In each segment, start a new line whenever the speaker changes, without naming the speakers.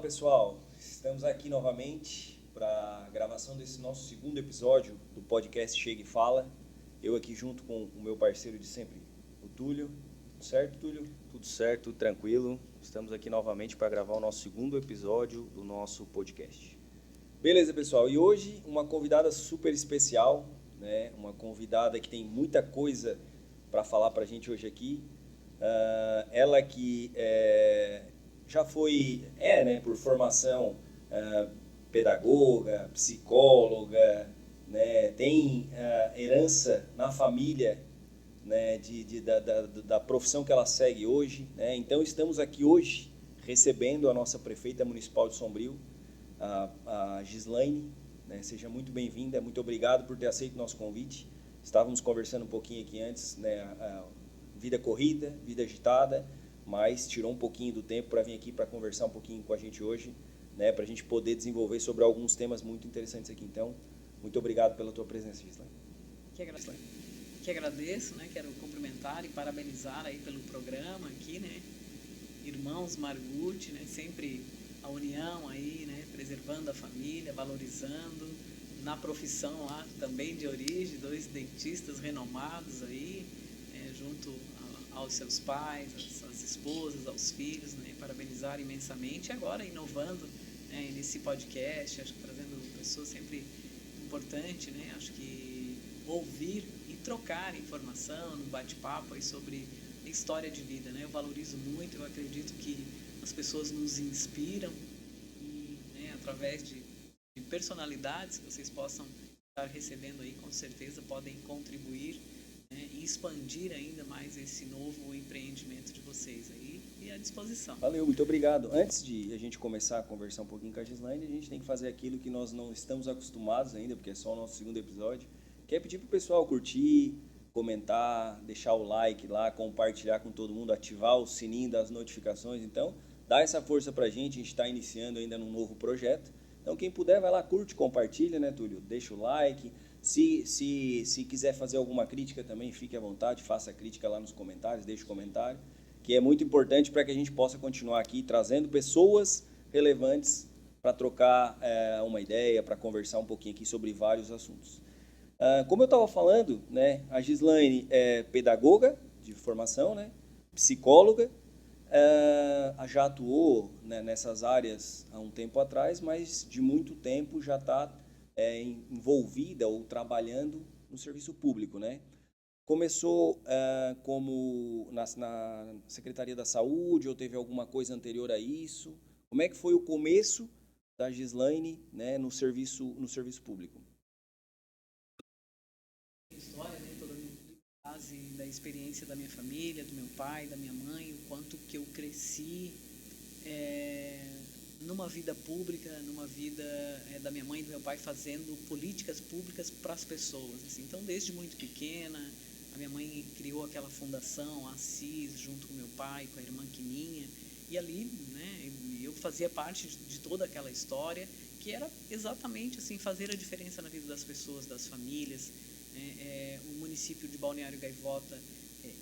pessoal, estamos aqui novamente para a gravação desse nosso segundo episódio do podcast Chega e Fala. Eu aqui junto com o meu parceiro de sempre, o Túlio. Tudo certo, Túlio?
Tudo certo, tudo tranquilo. Estamos aqui novamente para gravar o nosso segundo episódio do nosso podcast.
Beleza, pessoal. E hoje uma convidada super especial, né? Uma convidada que tem muita coisa para falar para a gente hoje aqui. Ela que já foi, né, por formação, ah, pedagoga, psicóloga, né? Tem herança na família, né, da profissão que ela segue hoje, né? Então estamos aqui hoje recebendo a nossa prefeita municipal de Sombrio, a Gislaine, né? Seja muito bem-vinda, muito obrigado por ter aceito o nosso convite. Estávamos conversando um pouquinho aqui antes, né? Vida corrida, vida agitada, mas tirou um pouquinho do tempo para vir aqui para conversar um pouquinho com a gente hoje, né? Para a gente poder desenvolver sobre alguns temas muito interessantes aqui. Então, muito obrigado pela tua presença, Gislaine.
Que agradeço, né? Quero cumprimentar e parabenizar aí pelo programa aqui, né? Irmãos Margutti, né? Sempre a união aí, né? Preservando a família, valorizando na profissão lá também de origem, dois dentistas renomados aí, junto aos seus pais, às esposas, aos filhos, né? Parabenizar imensamente e agora inovando, né? Nesse podcast, acho que trazendo pessoas sempre importante, né? Acho que ouvir e trocar informação, no bate-papo aí sobre a história de vida, né? Eu valorizo muito, eu acredito que as pessoas nos inspiram e, né, através de personalidades que vocês possam estar recebendo aí, com certeza podem contribuir, né, e expandir ainda mais esse novo empreendimento de vocês aí e à disposição.
Valeu, muito obrigado. Antes de a gente começar a conversar um pouquinho com a Gislaine, a gente tem que fazer aquilo que nós não estamos acostumados ainda, porque é só o nosso segundo episódio, que é pedir para o pessoal curtir, comentar, deixar o like lá, compartilhar com todo mundo, ativar o sininho das notificações. Então, dá essa força para a gente está iniciando ainda num novo projeto. Então, quem puder, vai lá, curte, compartilha, né, Túlio? Deixa o like. Se quiser fazer alguma crítica também, fique à vontade, faça a crítica lá nos comentários, deixe o comentário, que é muito importante para que a gente possa continuar aqui trazendo pessoas relevantes para trocar uma ideia, para conversar um pouquinho aqui sobre vários assuntos. Como eu estava falando, né, a Gislaine é pedagoga de formação, né, psicóloga, já atuou, né, nessas áreas há um tempo atrás, mas de muito tempo já está envolvida ou trabalhando no serviço público, né? Começou como na Secretaria da Saúde ou teve alguma coisa anterior a isso? Como é que foi o começo da Gislaine, né, no serviço público?
História, né, toda a base da experiência da minha família, do meu pai, da minha mãe, o quanto que eu cresci numa vida pública, numa vida da minha mãe e do meu pai fazendo políticas públicas para as pessoas. Assim. Então, desde muito pequena, a minha mãe criou aquela fundação, a Assis, junto com meu pai, com a irmã Quininha, e ali, né, eu fazia parte de toda aquela história, que era exatamente assim, fazer a diferença na vida das pessoas, das famílias. O município de Balneário Gaivota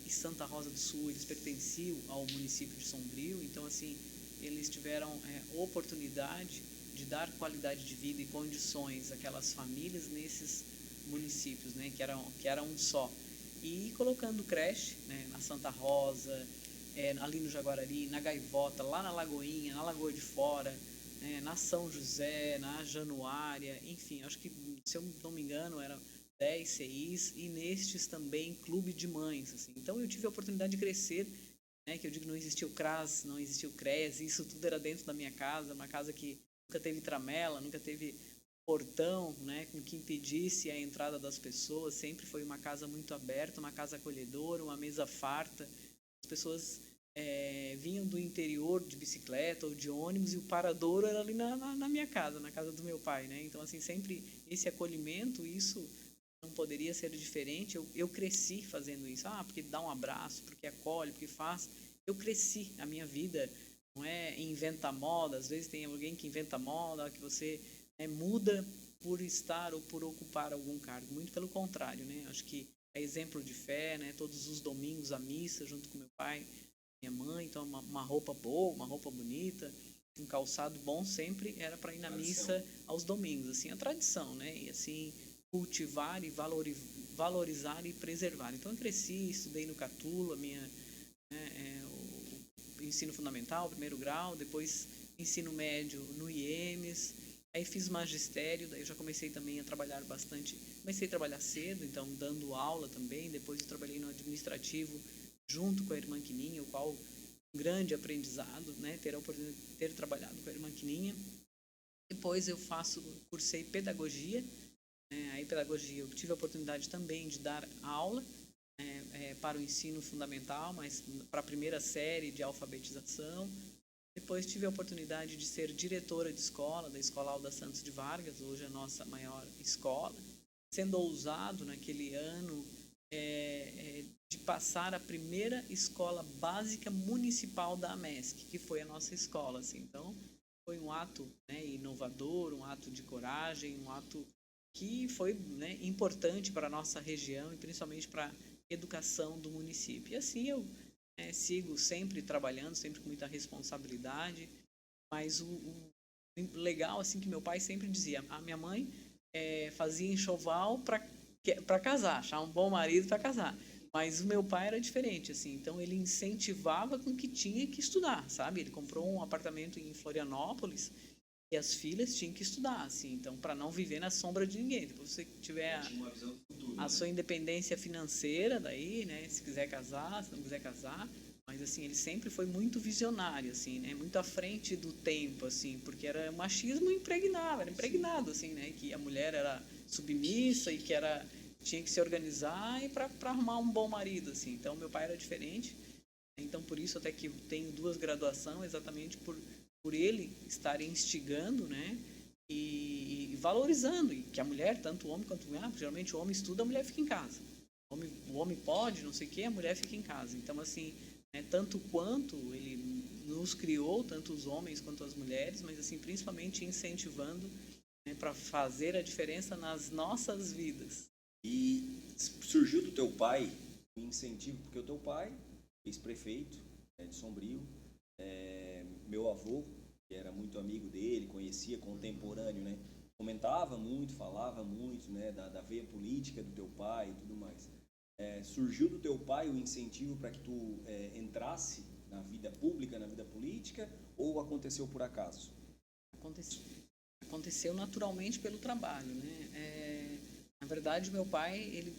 e Santa Rosa do Sul, eles pertenciam ao município de Sombrio, então assim, eles tiveram oportunidade de dar qualidade de vida e condições àquelas famílias nesses municípios, né, que era um só. E colocando creche, né, na Santa Rosa, ali no Jaguarari, na Gaivota, lá na Lagoinha, na Lagoa de Fora, na São José, na Januária, enfim, acho que, se eu não me engano, era 10 CIs e nestes também clube de mães. Assim. Então eu tive a oportunidade de crescer, né, que eu digo, não existia o CRAS, não existia o CRES, isso tudo era dentro da minha casa, uma casa que nunca teve tramela, nunca teve portão, né, com que impedisse a entrada das pessoas, sempre foi uma casa muito aberta, uma casa acolhedora, uma mesa farta. As pessoas vinham do interior de bicicleta ou de ônibus e o paradouro era ali na minha casa, na casa do meu pai, né? Então, assim, sempre esse acolhimento, isso não poderia ser diferente. Eu cresci fazendo isso. Porque dá um abraço, porque acolhe, porque faz. Eu cresci a minha vida, não é inventa moda. Às vezes tem alguém que inventa moda, que você muda por estar ou por ocupar algum cargo. Muito pelo contrário, né? Acho que é exemplo de fé, né? Todos os domingos a missa junto com meu pai, minha mãe. Então uma roupa boa, uma roupa bonita. um calçado bom sempre era para ir na missa aos domingos, assim, a tradição, né? E assim, cultivar e valorizar e preservar. Então eu cresci, estudei no Catulo, o ensino fundamental, primeiro grau, depois ensino médio no IEMES, aí fiz magistério, daí eu já comecei também a trabalhar bastante, comecei a trabalhar cedo, então dando aula também, depois eu trabalhei no administrativo junto com a irmã Quininha, o qual um grande aprendizado, né, ter a oportunidade de ter trabalhado com a irmã Quininha. Depois eu cursei pedagogia, aí pedagogia eu tive a oportunidade também de dar aula para o ensino fundamental, mas para a primeira série de alfabetização. Depois tive a oportunidade de ser diretora de escola, da Escola Alda Santos de Vargas, hoje a nossa maior escola, sendo ousado naquele ano de passar a primeira escola básica municipal da AMESC, que foi a nossa escola. Assim. Então, foi um ato, né, inovador, um ato de coragem, um ato que foi, né, importante para a nossa região e principalmente para a educação do município. E assim eu sigo sempre trabalhando, sempre com muita responsabilidade, mas o legal, assim, que meu pai sempre dizia, a minha mãe fazia enxoval para casar, achar um bom marido para casar, mas o meu pai era diferente, assim, então ele incentivava com que tinha que estudar, sabe? Ele comprou um apartamento em Florianópolis e as filhas tinham que estudar, assim, então para não viver na sombra de ninguém. Depois você tiver a sua independência financeira, daí, né, se quiser casar, se não quiser casar, mas assim, ele sempre foi muito visionário, assim, né, muito à frente do tempo, assim, porque era machismo era impregnado, assim, né, que a mulher era submissa e que tinha que se organizar e para arrumar um bom marido, assim. Então meu pai era diferente, então por isso até que eu tenho 2 graduações, exatamente por ele estar instigando, né, e valorizando, e que a mulher, tanto o homem quanto a mulher, geralmente o homem estuda, a mulher fica em casa. O homem pode, não sei o que, a mulher fica em casa. Então, assim, tanto quanto ele nos criou, tanto os homens quanto as mulheres, mas, assim, principalmente incentivando, né, para fazer a diferença nas nossas vidas.
E surgiu do teu pai um incentivo, porque o teu pai, ex-prefeito de Sombrio, meu avô, que era muito amigo dele, conhecia, contemporâneo, né? Comentava muito, falava muito, né, da veia política do teu pai e tudo mais. Surgiu do teu pai o incentivo para que tu entrasse na vida pública, na vida política, ou aconteceu por acaso?
Aconteceu naturalmente pelo trabalho, né? Na verdade, meu pai, ele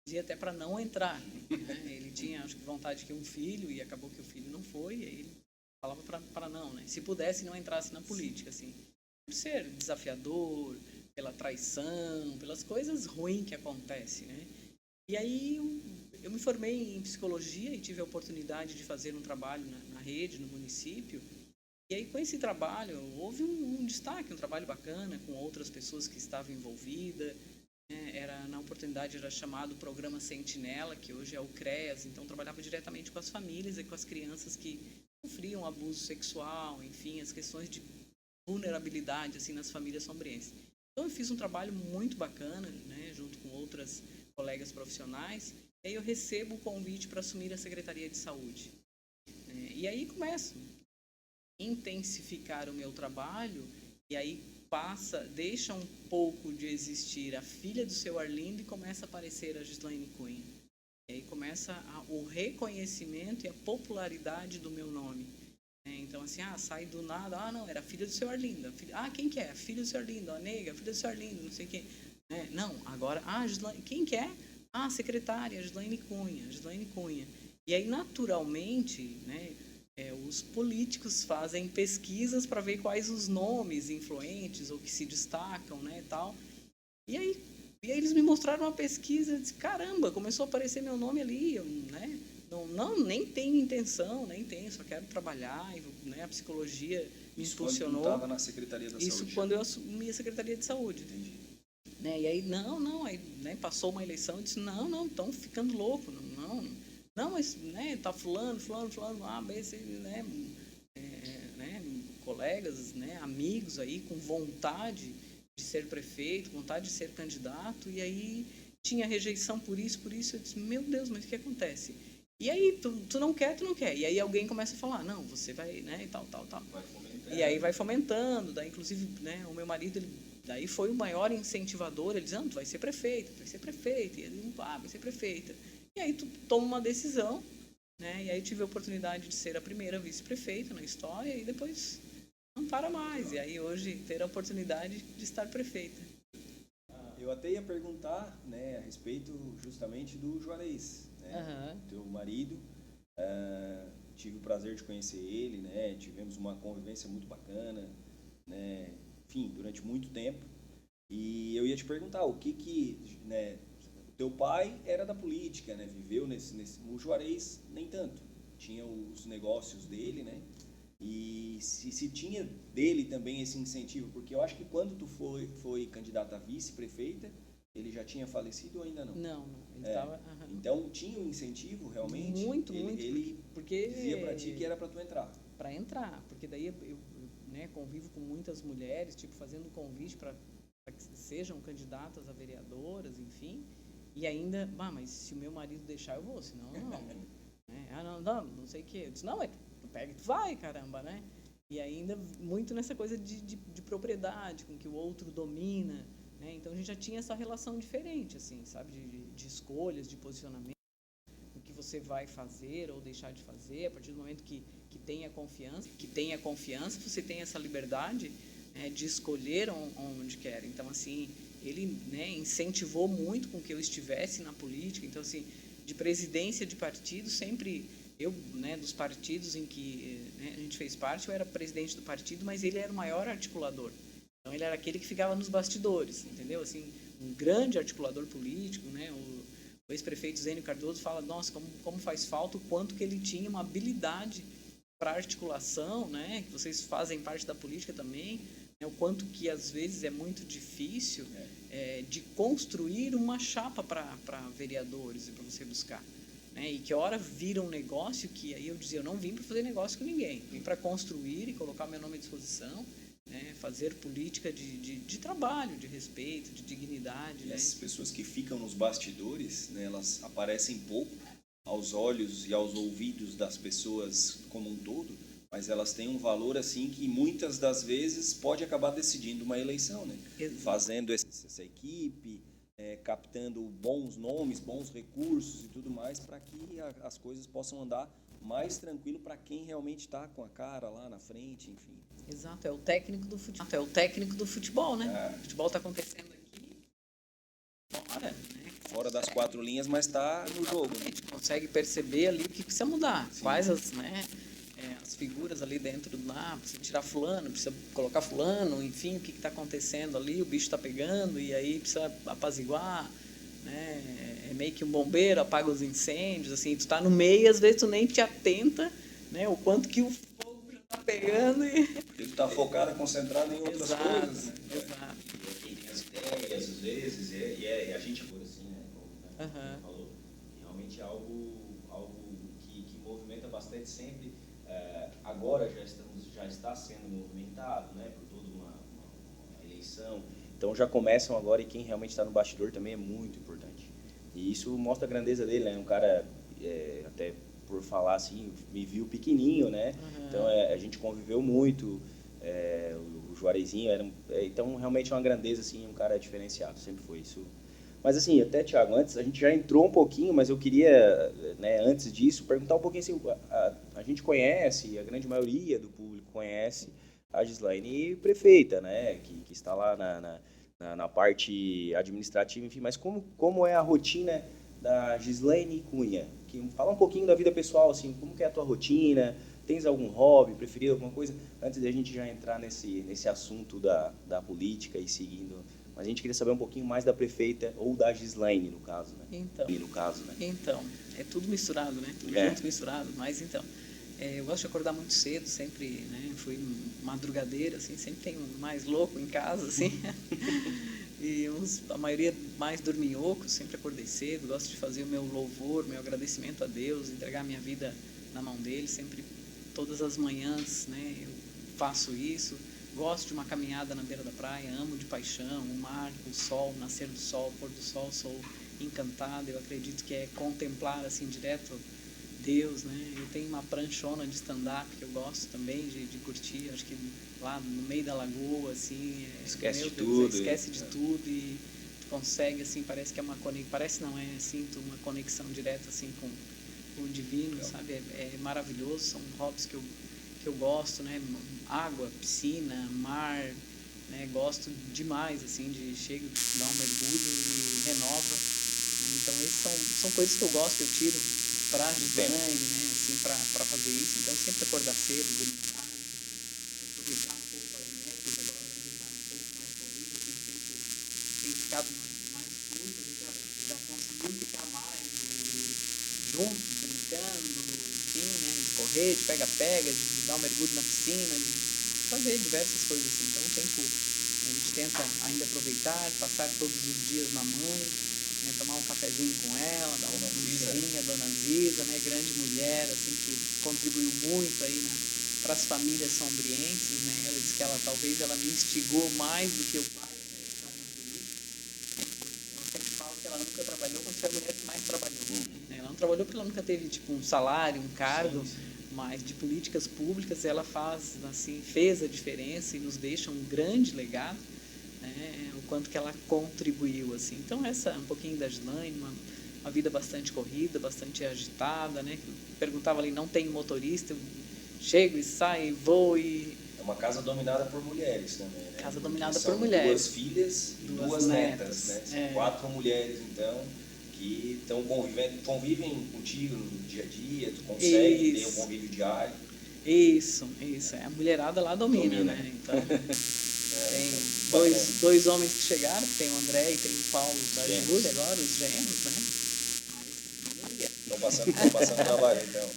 dizia até para não entrar, né? Ele tinha, acho que, vontade de ter um filho e acabou que o filho não foi, e aí ele falava para não, né? Se pudesse, não entrasse na política, assim. Por ser desafiador, pela traição, pelas coisas ruins que acontecem, né? E aí eu me formei em psicologia e tive a oportunidade de fazer um trabalho na rede, no município. E aí com esse trabalho houve um destaque, um trabalho bacana com outras pessoas que estavam envolvidas. Na oportunidade era chamado Programa Sentinela, que hoje é o CREAS, então trabalhava diretamente com as famílias e com as crianças que sofriam abuso sexual, enfim, as questões de vulnerabilidade assim nas famílias sombrienses. Então eu fiz um trabalho muito bacana, né, junto com outras colegas profissionais, e aí eu recebo o convite para assumir a Secretaria de Saúde. E aí começo a intensificar o meu trabalho, e aí deixa um pouco de existir a filha do seu Arlindo e começa a aparecer a Gislaine Cunha. E aí começa o reconhecimento e a popularidade do meu nome. Então, assim, sai do nada, não, era a filha do seu Arlindo. Quem que é? A filha do seu Arlindo, a nega, a filha do seu Arlindo, não sei quem. Não, agora, Gislaine, quem que é? A secretária, Gislaine Cunha. E aí, naturalmente, né, os políticos fazem pesquisas para ver quais os nomes influentes ou que se destacam, né, tal. E aí eles me mostraram uma pesquisa, eu disse, caramba, começou a aparecer meu nome ali, né? Não, nem tenho intenção, só quero trabalhar, né? A psicologia me impulsionou.
Quando tu estava na Secretaria da Saúde?
Isso quando eu assumi a Secretaria de Saúde.
Entendi.
E aí, aí, né, passou uma eleição, eu disse, não, estão ficando louco, não, mas, né, tá fulano, A, B, C, né, colegas, né, amigos aí com vontade de ser prefeito, vontade de ser candidato, e aí tinha rejeição por isso, eu disse, meu Deus, mas o que acontece? E aí, tu não quer, e aí alguém começa a falar, não, você vai, né, e tal.
Vai fomentar.
E aí vai fomentando, daí inclusive, né, o meu marido, ele, daí foi o maior incentivador, ele dizendo, tu vai ser prefeita, e ele, vai ser prefeita. E aí tu toma uma decisão, né, e aí tive a oportunidade de ser a primeira vice-prefeita na história, e depois não para mais, e aí hoje ter a oportunidade de estar prefeita.
Eu até ia perguntar, né, a respeito justamente do Juarez, né, teu marido. Tive o prazer de conhecer ele, né, tivemos uma convivência muito bacana, né, enfim, durante muito tempo. E eu ia te perguntar, né, o teu pai era da política, né, viveu o Juarez nem tanto, tinha os negócios dele, né, e se tinha dele também esse incentivo, porque eu acho que quando tu foi candidata a vice-prefeita, ele já tinha falecido ou ainda não?
Não, ele estava...
Então tinha um incentivo realmente?
Muito.
Ele
porque
dizia para ti que era para tu entrar.
Para entrar, porque daí eu né, convivo com muitas mulheres, tipo, fazendo convite para que sejam candidatas a vereadoras, enfim, e ainda, mas se o meu marido deixar, eu vou, senão não. Né? Não sei o quê. Eu disse, não, tu pega e tu vai, caramba, né? E ainda muito nessa coisa de propriedade, com que o outro domina, né? Então a gente já tinha essa relação diferente, assim, sabe, de escolhas, de posicionamento, o que você vai fazer ou deixar de fazer, a partir do momento que tenha confiança, você tem essa liberdade de escolher onde quer. Então, assim, ele, né, incentivou muito com que eu estivesse na política. Então, assim, de presidência de partido, sempre eu, né, dos partidos em que né, a gente fez parte, eu era presidente do partido, mas ele era o maior articulador. Então, ele era aquele que ficava nos bastidores, entendeu? Assim, um grande articulador político, né? O ex-prefeito Zênio Cardoso fala, nossa, como faz falta, o quanto que ele tinha uma habilidade para articulação, né? Que vocês fazem parte da política também, né? O quanto que às vezes é muito difícil de construir uma chapa para vereadores e para você buscar. Né? E que hora vira um negócio que aí eu dizia, eu não vim para fazer negócio com ninguém, vim para construir e colocar meu nome à disposição, né? Fazer política de trabalho, de respeito, de dignidade.
E
né?
as pessoas que ficam nos bastidores, né, elas aparecem pouco aos olhos e aos ouvidos das pessoas como um todo, mas elas têm um valor assim que muitas das vezes pode acabar decidindo uma eleição, né? Fazendo essa equipe, captando bons nomes, bons recursos e tudo mais para que as coisas possam andar mais tranquilo para quem realmente está com a cara lá na frente, enfim.
Exato, é o técnico do futebol, né? O futebol está acontecendo aqui fora, né?
Fora das quatro linhas, mas está no jogo.
A gente consegue perceber ali o que precisa mudar. Sim. Quais as figuras ali dentro lá, precisa tirar fulano, precisa colocar fulano, enfim, o que está acontecendo ali, o bicho está pegando e aí precisa apaziguar, né? É meio que um bombeiro, apaga os incêndios, assim, tu está no meio e às vezes tu nem te atenta, né? O quanto que o fogo já está pegando e...
Porque tu está focado, concentrado em outras coisas, né?
Exato.
E tem as ideias, às vezes, e a gente por assim, né? Como você falou, realmente é algo que movimenta bastante sempre. Agora já está sendo movimentado, né? Por toda uma eleição. Então já começam agora e quem realmente está no bastidor também é muito importante. E isso mostra a grandeza dele, né? Um cara, até por falar assim, me viu pequenininho, né? Então a gente conviveu muito, o Juarezinho então realmente é uma grandeza, assim, um cara diferenciado, sempre foi isso. Mas assim, até, Thiago, antes a gente já entrou um pouquinho, mas eu queria, né, antes disso, perguntar um pouquinho assim, a gente conhece, a grande maioria do público conhece a Gislaine prefeita, né, que está lá na parte administrativa, enfim, mas como é a rotina da Gislaine Cunha? Fala um pouquinho da vida pessoal, assim, como que é a tua rotina, tens algum hobby preferido, alguma coisa, antes de a gente já entrar nesse assunto da política e seguindo, mas a gente queria saber um pouquinho mais da prefeita, ou da Gislaine, no caso, né?
Então, é tudo misturado, né? Tudo junto, misturado, mas então, eu gosto de acordar muito cedo, sempre, né? Fui madrugadeira, assim, sempre tem um mais louco em casa, assim, e a maioria mais dorminhoco, sempre acordei cedo, gosto de fazer o meu louvor, meu agradecimento a Deus, entregar minha vida na mão dele, sempre, todas as manhãs, né? Eu faço isso. Gosto de uma caminhada na beira da praia, amo de paixão, o mar, o sol, o nascer do sol, o pôr do sol, sou encantada. Eu acredito que é contemplar assim direto Deus, né? Eu tenho uma pranchona de stand-up que eu gosto também de curtir, acho que lá no meio da lagoa, assim,
Esquece
meu
de
Deus,
tudo,
esquece de tudo e tu consegue, assim, parece que é uma conexão, parece não, sinto uma conexão direta, assim, com o divino,
Legal.
sabe? É maravilhoso, são hobbies que eu gosto, né? Água, piscina, mar, né? Gosto demais, assim, de chego, dar um mergulho e renova. Então, esses são coisas que eu gosto, que eu tiro para a Gislaine, né? Assim, para fazer isso. Então, sempre acordar cedo, dormir tarde, aproveitar um pouco as netas. Agora a vida está um pouco mais corrida, assim, o tempo tem ficado mais curto, a gente já conseguiu ficar mais juntos, brincando, enfim, né? De correr, de pega-pega, de dar um mergulho na piscina, de fazer diversas coisas assim. Então, o tempo a gente tenta ainda aproveitar, passar todos os dias na mãe, né, tomar um cafezinho com ela, dar uma cheirinha, Dona Ziza, né, grande mulher, assim, que contribuiu muito aí para as famílias sombrienses, né, ela disse que talvez ela me instigou mais do que o pai a estar na política. Eu sempre falo que ela nunca trabalhou quando foi a mulher que mais trabalhou. Né, ela não trabalhou porque ela nunca teve, tipo, um salário, um cargo, mas de políticas públicas ela fez a diferença e nos deixa um grande legado. Né, o quanto que ela contribuiu, assim. Então, essa um pouquinho da Gislaine, uma vida bastante corrida, bastante agitada, né? Perguntava ali, não tem motorista, eu chego e saio, vou e...
É uma casa dominada por mulheres também, né?
Casa dominada
São
por mulheres.
2 filhas e
Duas
2 netas,
netas,
né? São
é.
4 mulheres, então, que estão convivem contigo no dia a dia, tu consegue ter um convívio diário.
Isso. A mulherada lá domina. Né? Então, tem dois homens que chegaram, tem o André e tem o Paulo da Júlia agora, os genros, né?
Estão passando trabalho, então.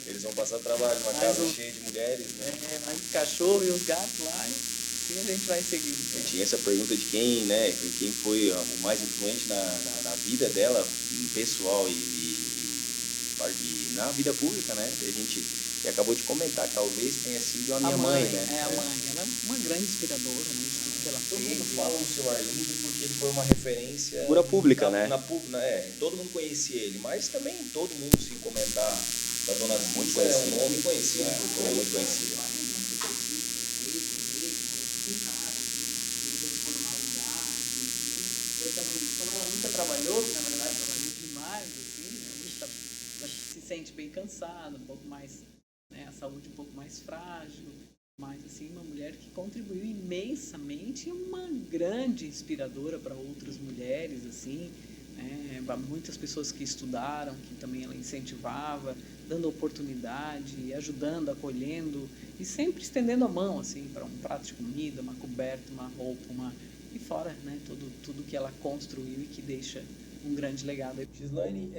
Eles vão passar trabalho numa casa cheia de mulheres, né?
Mais os cachorros e os gatos lá, e a gente vai seguindo.
Eu tinha essa pergunta de quem, né? Quem foi o mais influente na vida dela, pessoal e na vida pública, né? A gente acabou de comentar que talvez tenha sido a minha mãe, né?
É a mãe. Ela é uma grande inspiradora, né? De tudo que ela
Todo
fez.
mundo fala no seu Arlindo porque ele foi uma referência...
Figura pública, né?
Todo mundo conhecia ele, mas também todo mundo, se comentar da Dona Ziza, é um nome conhecido por todos. Muito conhecido.
Como ela nunca trabalhou, na verdade trabalhou demais, assim, né? Ela se sente bem cansada, um pouco mais, né? A saúde um pouco mais frágil, mas assim, uma mulher que contribuiu imensamente e uma grande inspiradora para outras mulheres, assim, né? Muitas pessoas que estudaram, que também ela incentivava, dando oportunidade, ajudando, acolhendo e sempre estendendo a mão, assim, para um prato de comida, uma coberta, uma roupa, e fora, né, tudo que ela construiu e que deixa um grande legado.
Gislaine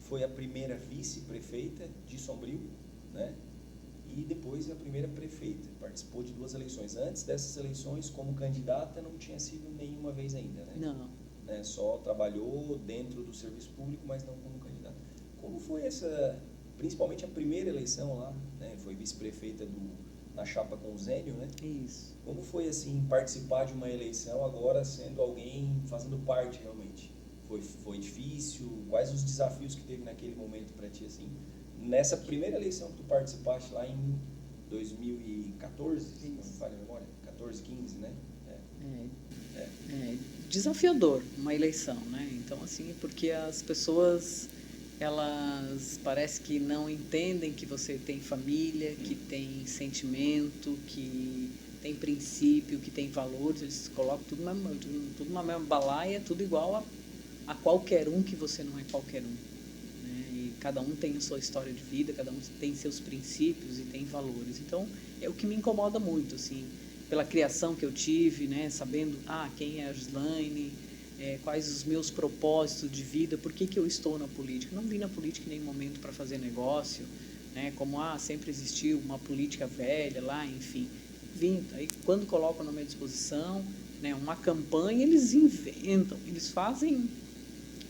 foi a primeira vice-prefeita de Sombrio, né? E depois a primeira prefeita. Participou de 2 eleições. Antes dessas eleições, como candidata, não tinha sido nenhuma vez ainda, né?
Não.
Né? Só trabalhou dentro do serviço público, mas não como candidata. Como foi principalmente a primeira eleição lá, né? Foi vice-prefeita na chapa com o Zênio, né?
Isso.
Como foi, assim, participar de uma eleição agora sendo alguém fazendo parte realmente? Foi difícil? Quais os desafios que teve naquele momento para ti, assim? Nessa primeira eleição que tu participaste lá em 2014, se não me falha a memória, 14, 15, né?
Desafiador uma eleição, né? Então, assim, porque as pessoas, elas parece que não entendem que você tem família, que tem sentimento, que tem princípio, que tem valores, eles colocam tudo numa mesma balaia, tudo igual a qualquer um, que você não é qualquer um. Né? E cada um tem a sua história de vida, cada um tem seus princípios e tem valores. Então, é o que me incomoda muito, assim, pela criação que eu tive, né? Sabendo quem é a Gislaine, quais os meus propósitos de vida, por que eu estou na política. Não vim na política em nenhum momento para fazer negócio, né? Como sempre existiu uma política velha lá, enfim. Vim, aí quando colocam na minha disposição, né, uma campanha, eles inventam, eles fazem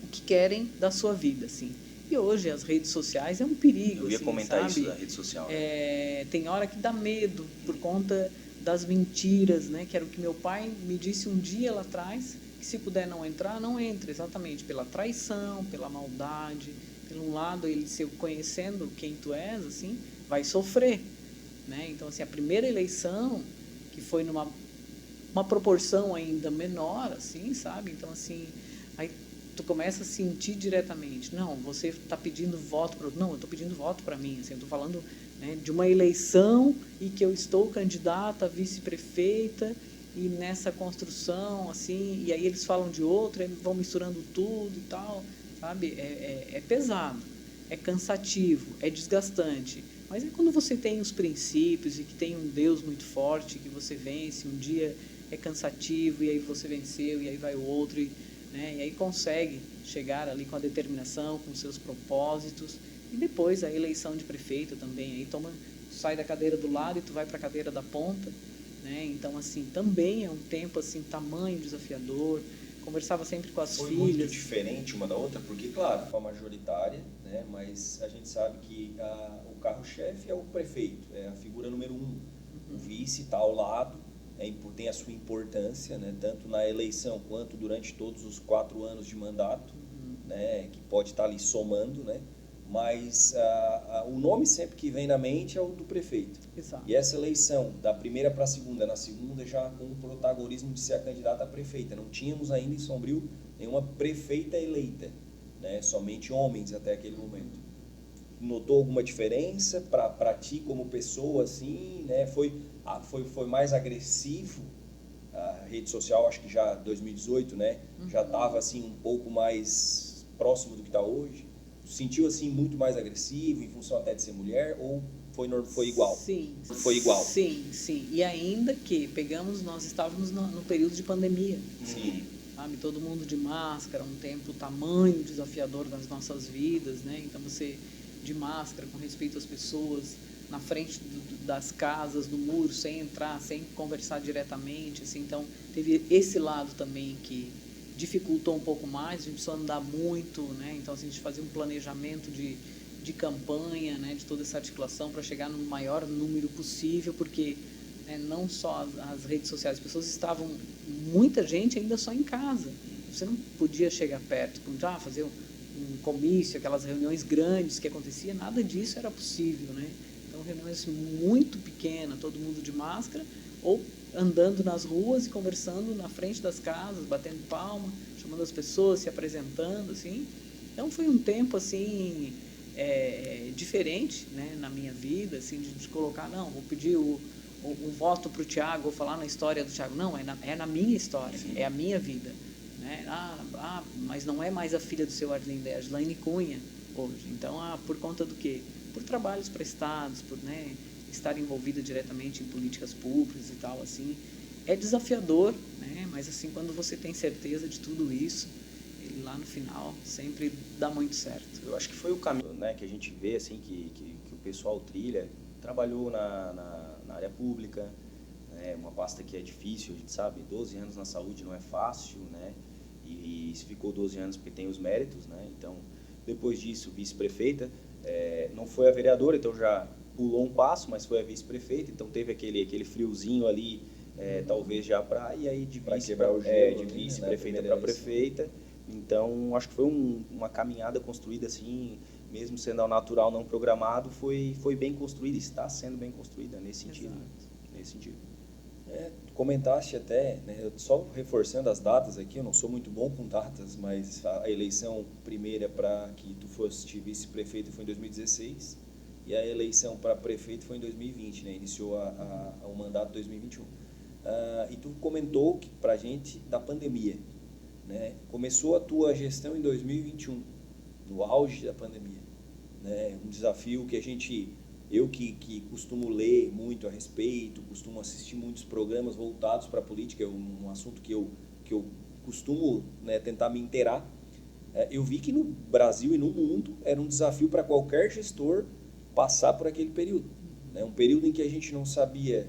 o que querem da sua vida, assim. E hoje as redes sociais é um perigo.
Eu ia comentar
sabe?
isso da rede social. Né?
Tem hora que dá medo por conta das mentiras, né? Que era o que meu pai me disse um dia lá atrás, que se puder não entrar, não entre, exatamente pela traição, pela maldade. por um lado, ele se conhecendo quem tu és, assim, vai sofrer, né? Então, assim, a primeira eleição, que foi numa uma proporção ainda menor, assim, sabe? Então, assim, aí tu começa a sentir diretamente, não, você está pedindo voto para... Não, eu estou pedindo voto para mim, assim, eu estou falando, né, de uma eleição e que eu estou candidata a vice-prefeita e nessa construção, assim, e aí eles falam de outra, e vão misturando tudo e tal, sabe? É pesado, é cansativo, é desgastante. Mas é quando você tem os princípios e que tem um Deus muito forte, que você vence, um dia é cansativo e aí você venceu e aí vai o outro, né? E aí consegue chegar ali com a determinação, com os seus propósitos. E depois a eleição de prefeito também, aí sai da cadeira do lado e tu vai para a cadeira da ponta, né? Então, assim, também é um tempo, assim, tamanho desafiador. Conversava sempre com as
Foi
filhas.
muito diferente uma da outra, porque, claro, foi majoritária, né? Mas a gente sabe que o carro-chefe é o prefeito, é a figura número 1. O vice está ao lado, tem a sua importância, né? Tanto na eleição quanto durante todos os 4 anos de mandato, né? Que pode estar ali somando, né? Mas o nome sempre que vem na mente é o do prefeito.
Exato.
E essa eleição, da primeira para a segunda, na segunda já com o protagonismo de ser a candidata a prefeita. Não tínhamos ainda em Sombrio nenhuma prefeita eleita, né? Somente homens até aquele momento. Notou alguma diferença para ti como pessoa, assim, né? Foi mais agressivo? A rede social, acho que já 2018, né? Já estava assim um pouco mais próximo do que está hoje. Sentiu assim muito mais agressivo em função até de ser mulher ou foi igual?
Sim.
Foi igual.
Sim. E ainda que nós estávamos no período de pandemia.
Sim.
Sabe, todo mundo de máscara, um tempo tamanho desafiador das nossas vidas, né? Então você de máscara com respeito às pessoas na frente das casas, do muro, sem entrar, sem conversar diretamente, assim. Então teve esse lado também que dificultou um pouco mais, a gente precisou andar muito, né? Então assim, a gente fazia um planejamento de campanha, né? De toda essa articulação para chegar no maior número possível, porque não só as redes sociais, as pessoas estavam, muita gente ainda só em casa, você não podia chegar perto, fazer um comício, aquelas reuniões grandes que acontecia, nada disso era possível, né? Então reuniões muito pequenas, todo mundo de máscara, ou andando nas ruas e conversando na frente das casas, batendo palma, chamando as pessoas, se apresentando, assim. Então foi um tempo assim diferente, né, na minha vida, assim, de colocar, não, vou pedir o voto para o Thiago, vou falar na história do Thiago, não, é na minha história, é a minha vida, né? Mas não é mais a filha do seu Arlindo, é a Gislaine Cunha hoje. Então, por conta do quê? Por trabalhos prestados, por, né, estar envolvida diretamente em políticas públicas e tal, assim. É desafiador, né? Mas assim, quando você tem certeza de tudo isso, ele lá no final sempre dá muito certo.
Eu acho que foi o caminho, né, que a gente vê, assim, que o pessoal trilha. Trabalhou na área pública, né, uma pasta que é difícil, a gente sabe, 12 anos na saúde não é fácil, né? E se ficou 12 anos porque tem os méritos, né? Então, depois disso, vice-prefeita, não foi a vereadora, então já pulou um passo, mas foi a vice-prefeita, então teve aquele friozinho ali, talvez já e aí de vice-prefeita para prefeita. Então, acho que foi uma caminhada construída assim, mesmo sendo ao natural, não programado, foi bem construída, está sendo bem construída nesse sentido. Né? Nesse sentido.
Comentaste até, né, só reforçando as datas aqui, eu não sou muito bom com datas, mas a eleição primeira para que tu fosse vice-prefeito foi em 2016 e a eleição para prefeito foi em 2020, né, iniciou o mandato em 2021. E tu comentou para a gente da pandemia, né, começou a tua gestão em 2021, no auge da pandemia, né, um desafio que eu que costumo ler muito a respeito, costumo assistir muitos programas voltados para a política, é um assunto que eu costumo, né, tentar me inteirar. Eu vi que no Brasil e no mundo era um desafio para qualquer gestor passar por aquele período. Né? Um período em que a gente não sabia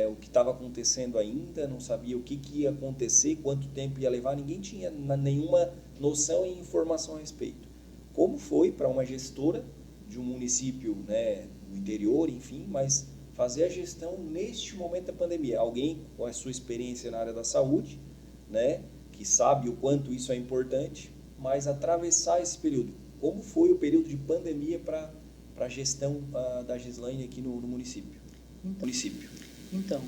o que estava acontecendo ainda, não sabia o que ia acontecer, quanto tempo ia levar, ninguém tinha nenhuma noção e informação a respeito. Como foi para uma gestora de um município, né, no interior, enfim, mas fazer a gestão neste momento da pandemia. Alguém com a sua experiência na área da saúde, né, que sabe o quanto isso é importante, mas atravessar esse período. como foi o período de pandemia para a gestão da Gislaine aqui no município?
Então,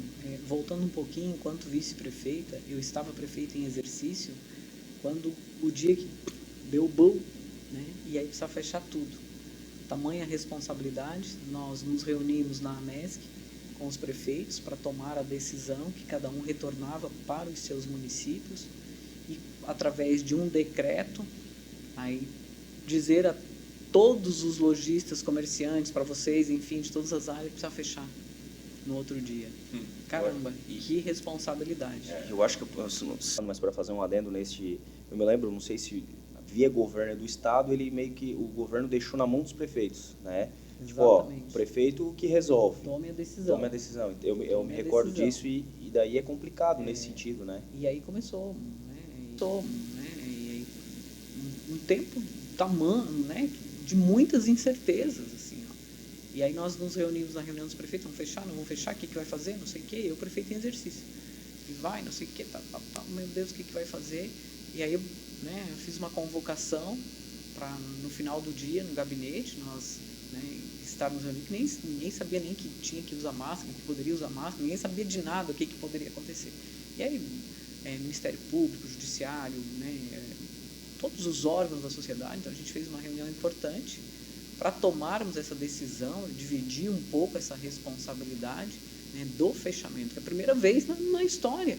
voltando um pouquinho, enquanto vice-prefeita, eu estava prefeita em exercício quando o dia que deu o boom, né? E aí precisava fechar tudo. Tamanha responsabilidade, nós nos reunimos na AMESC com os prefeitos para tomar a decisão que cada um retornava para os seus municípios e, através de um decreto, aí dizer a todos os lojistas, comerciantes, para vocês, enfim, de todas as áreas, precisa fechar no outro dia. Caramba, que responsabilidade.
Eu acho que, mas para fazer um adendo eu me lembro, não sei se via governo do estado, ele meio que, o governo deixou na mão dos prefeitos, né? Tipo, ó, o prefeito que resolve.
Tome a decisão.
Eu me recordo disso e daí é complicado nesse sentido, né?
E aí começou, E aí, um tempo tamanho, né? De muitas incertezas, assim, ó. E aí nós nos reunimos na reunião dos prefeitos, vamos fechar, não vamos fechar, o que vai fazer, não sei o quê, eu prefeito em exercício. E vai, não sei o quê, meu Deus, o que vai fazer? E aí eu fiz uma convocação para, no final do dia, no gabinete, nós estávamos reunidos, que ninguém sabia nem que tinha que usar máscara, que poderia usar máscara, ninguém sabia de nada o que poderia acontecer. E aí, Ministério Público, Judiciário, todos os órgãos da sociedade, então a gente fez uma reunião importante para tomarmos essa decisão, dividir um pouco essa responsabilidade, do fechamento, que é a primeira vez na história